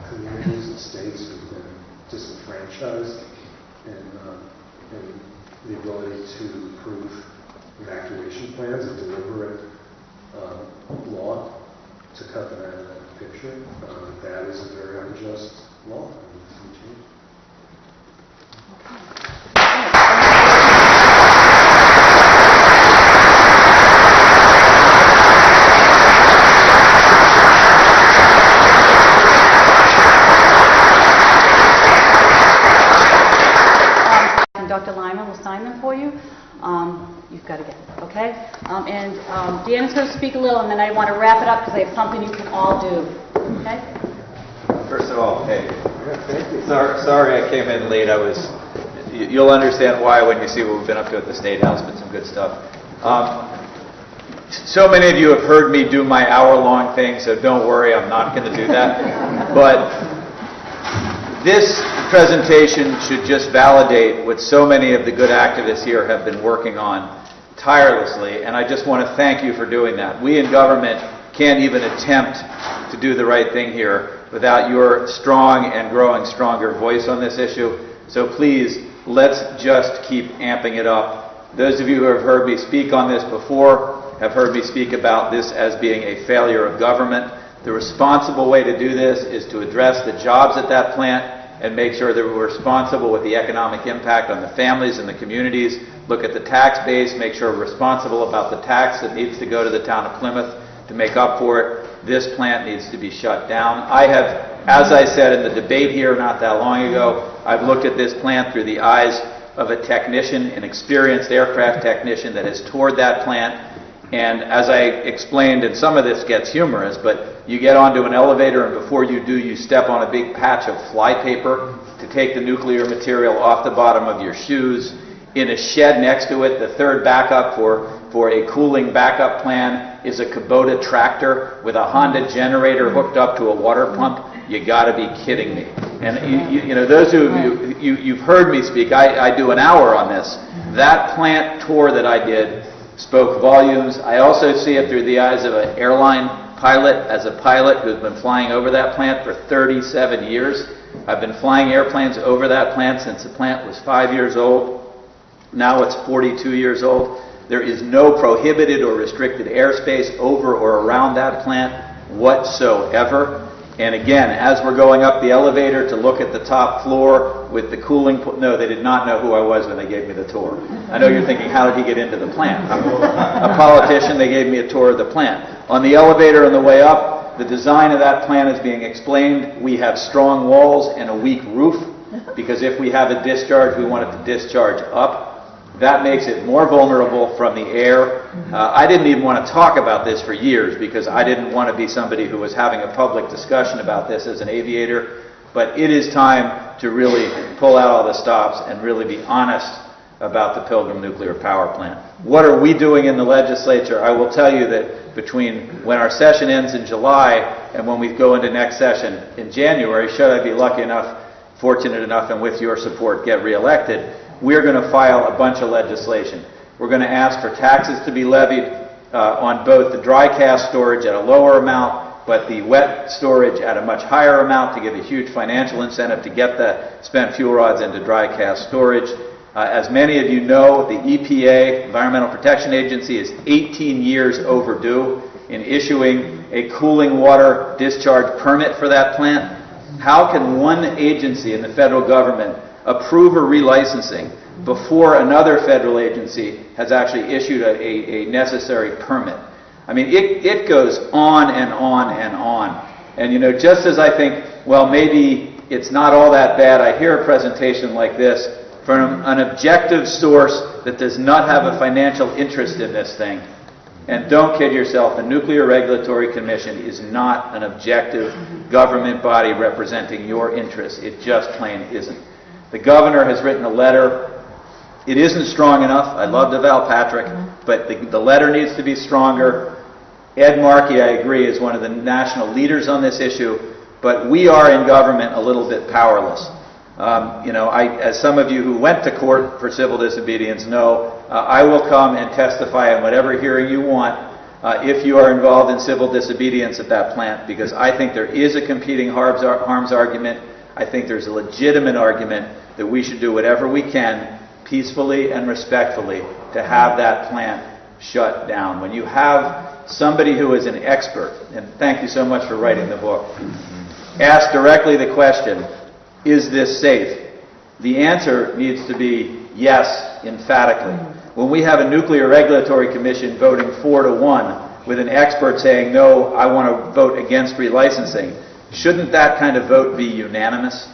[SPEAKER 2] communities and states have been disenfranchised in the ability to approve evacuation plans and deliberate law to cut them out of that picture, that is a very unjust law.
[SPEAKER 4] Dr. Lyman will sign them for you. You've got to get it, okay? Deanna's going to speak a little, and then I want to wrap it up because I have something you can all do, okay?
[SPEAKER 15] First of all, hey, sorry I came in late. You'll understand why when you see what we've been up to at the State House, but some good stuff. So many of you have heard me do my hour-long thing, so don't worry, I'm not going to do that. But this presentation should just validate what so many of the good activists here have been working on tirelessly, and I just want to thank you for doing that. We in government can't even attempt to do the right thing here without your strong and growing stronger voice on this issue. So please, let's just keep amping it up. Those of you who have heard me speak on this before have heard me speak about this as being a failure of government. The responsible way to do this is to address the jobs at that plant and make sure that we're responsible with the economic impact on the families and the communities, look at the tax base, make sure we're responsible about the tax that needs to go to the town of Plymouth to make up for it. This plant needs to be shut down. I have, as I said in the debate here not that long ago, I've looked at this plant through the eyes of a technician, an experienced aircraft technician that has toured that plant. And as I explained, and some of this gets humorous, but you get onto an elevator and before you do, you step on a big patch of flypaper to take the nuclear material off the bottom of your shoes. In a shed next to it, the third backup for a cooling backup plan is a Kubota tractor with a Honda generator hooked up to a water pump. You gotta be kidding me. And you know, those of you've heard me speak. I do an hour on this. That plant tour that I did spoke volumes. I also see it through the eyes of an airline pilot, as a pilot who's been flying over that plant for 37 years. I've been flying airplanes over that plant since the plant was 5 years old. Now it's 42 years old. There is no prohibited or restricted airspace over or around that plant whatsoever. And again, as we're going up the elevator to look at the top floor with the cooling, no, they did not know who I was when they gave me the tour. I know you're thinking, how did he get into the plant? I'm a politician, they gave me a tour of the plant. On the elevator on the way up, the design of that plant is being explained. We have strong walls and a weak roof, because if we have a discharge, we want it to discharge up. That makes it more vulnerable from the air. I didn't even want to talk about this for years because I didn't want to be somebody who was having a public discussion about this as an aviator. But it is time to really pull out all the stops and really be honest about the Pilgrim nuclear power plant. What are we doing in the legislature? I will tell you that between when our session ends in July and when we go into next session in January, should I be lucky enough, fortunate enough, and with your support get reelected, we're going to file a bunch of legislation. We're going to ask for taxes to be levied on both the dry cask storage at a lower amount, but the wet storage at a much higher amount to give a huge financial incentive to get the spent fuel rods into dry cask storage. As many of you know, the EPA, Environmental Protection Agency, is 18 years overdue in issuing a cooling water discharge permit for that plant. How can one agency in the federal government approve a relicensing before another federal agency has actually issued a necessary permit? I mean, it goes on and on and on. And you know, just as I think, well, maybe it's not all that bad, I hear a presentation like this from an objective source that does not have a financial interest in this thing. And don't kid yourself, the Nuclear Regulatory Commission is not an objective government body representing your interests. It just plain isn't. The governor has written a letter. It isn't strong enough. I love Deval Patrick, but the letter needs to be stronger. Ed Markey, I agree, is one of the national leaders on this issue, but we are in government a little bit powerless. You know, as some of you who went to court for civil disobedience know, I will come and testify in whatever hearing you want if you are involved in civil disobedience at that plant, because I think there is a competing harms argument. I think there's a legitimate argument that we should do whatever we can peacefully and respectfully to have that plant shut down. When you have somebody who is an expert, and thank you so much for writing the book, ask directly the question, is this safe? The answer needs to be yes, emphatically. When we have a Nuclear Regulatory Commission voting 4-1 with an expert saying, no, I want to vote against relicensing, shouldn't that kind of vote be unanimous?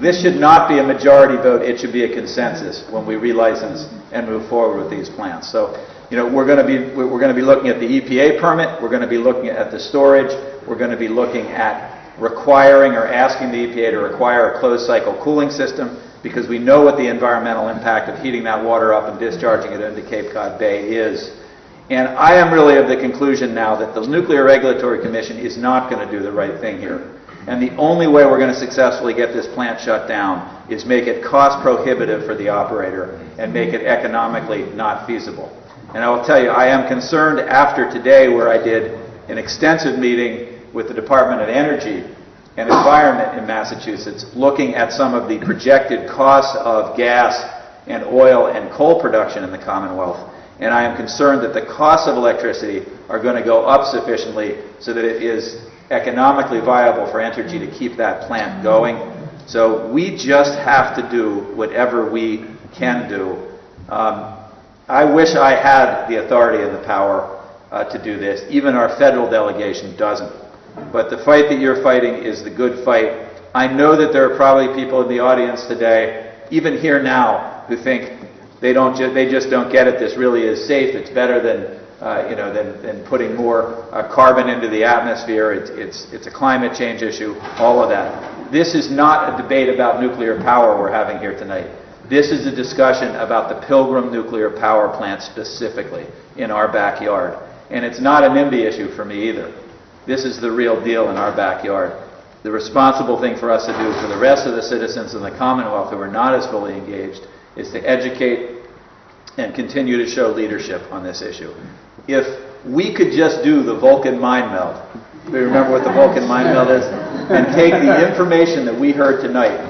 [SPEAKER 15] This should not be a majority vote. It should be a consensus when we relicense and move forward with these plants. So, you know, we're going to be looking at the EPA permit. We're going to be looking at the storage. We're going to be looking at requiring or asking the EPA to require a closed cycle cooling system, because we know what the environmental impact of heating that water up and discharging it into Cape Cod Bay is. And I am really of the conclusion now that the Nuclear Regulatory Commission is not going to do the right thing here. And the only way we're going to successfully get this plant shut down is make it cost prohibitive for the operator and make it economically not feasible. And I will tell you, I am concerned after today, where I did an extensive meeting with the Department of Energy and Environment in Massachusetts, looking at some of the projected costs of gas and oil and coal production in the Commonwealth. And I am concerned that the costs of electricity are going to go up sufficiently so that it is economically viable for Entergy to keep that plant going. So we just have to do whatever we can do. I wish I had the authority and the power to do this. Even our federal delegation doesn't. But the fight that you're fighting is the good fight. I know that there are probably people in the audience today, even here now, who think they just don't get it. This really is safe. It's better than putting more carbon into the atmosphere. It's a climate change issue. All of that. This is not a debate about nuclear power we're having here tonight. This is a discussion about the Pilgrim nuclear power plant specifically in our backyard. And it's not a NIMBY issue for me either. This is the real deal in our backyard. The responsible thing for us to do for the rest of the citizens in the Commonwealth who are not as fully engaged is to educate and continue to show leadership on this issue. If we could just do the Vulcan mind meld, we remember what the Vulcan mind meld is, and take the information that we heard tonight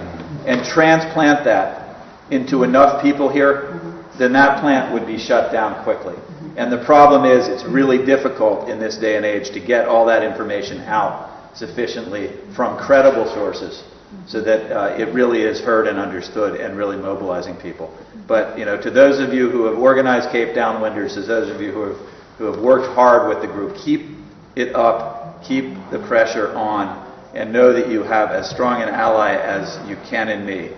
[SPEAKER 15] and transplant that into enough people here, then that plant would be shut down quickly. And the problem is it's really difficult in this day and age to get all that information out sufficiently from credible sources so that it really is heard and understood and really mobilizing people. But, you know, to those of you who have organized Cape Downwinders, to those of you who have worked hard with the group, keep it up, keep the pressure on, and know that you have as strong an ally as you can in me.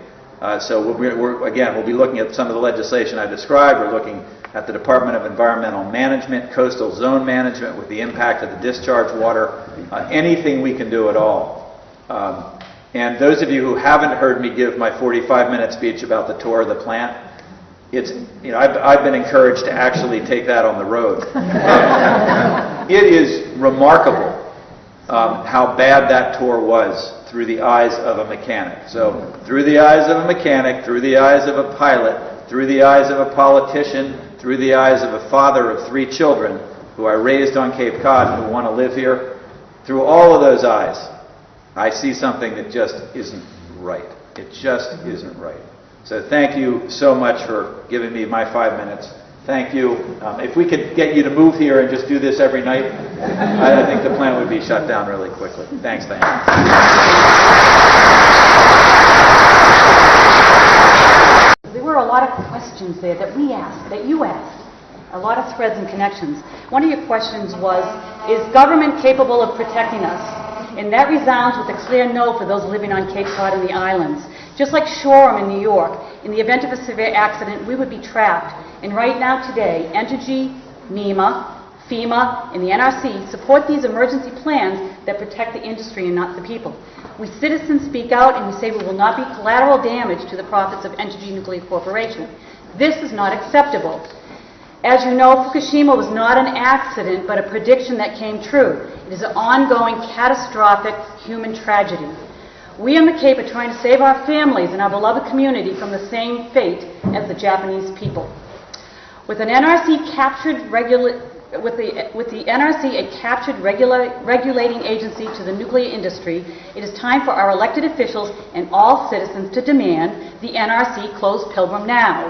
[SPEAKER 15] So we'll be looking at some of the legislation I described. We're looking at the Department of Environmental Management, coastal zone management with the impact of the discharge water, anything we can do at all. And those of you who haven't heard me give my 45-minute speech about the tour of the plant, it's, you know, I've been encouraged to actually take that on the road. It is remarkable how bad that tour was through the eyes of a mechanic. So through the eyes of a mechanic, through the eyes of a pilot, through the eyes of a politician, through the eyes of a father of 3 children who I raised on Cape Cod and who want to live here, through all of those eyes, I see something that just isn't right. It just isn't right. So thank you so much for giving me my 5 minutes. Thank you. If we could get you to move here and just do this every night, I think the plant would be shut down really quickly. Thanks, Diane.
[SPEAKER 1] There were a lot of questions there that we asked, that you asked. A lot of threads and connections. One of your questions was, is government capable of protecting us? And that resounds with a clear no for those living on Cape Cod and the islands. Just like Shoreham in New York, in the event of a severe accident, we would be trapped. And right now today, Entergy, NEMA, FEMA, and the NRC support these emergency plans that protect the industry and not the people. We citizens speak out and we say we will not be collateral damage to the profits of Entergy Nuclear Corporation. This is not acceptable. As you know, Fukushima was not an accident, but a prediction that came true. It is an ongoing, catastrophic human tragedy. We on the Cape are trying to save our families and our beloved community from the same fate as the Japanese people. With an NRC captured regulating agency to the nuclear industry, it is time for our elected officials and all citizens to demand the NRC close Pilgrim now.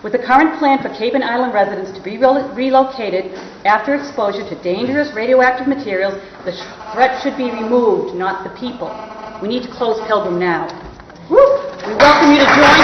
[SPEAKER 1] With the current plan for Cape and Island residents to be relocated after exposure to dangerous radioactive materials, the threat should be removed, not the people. We need to close Pilgrim now. Woo! We welcome you to join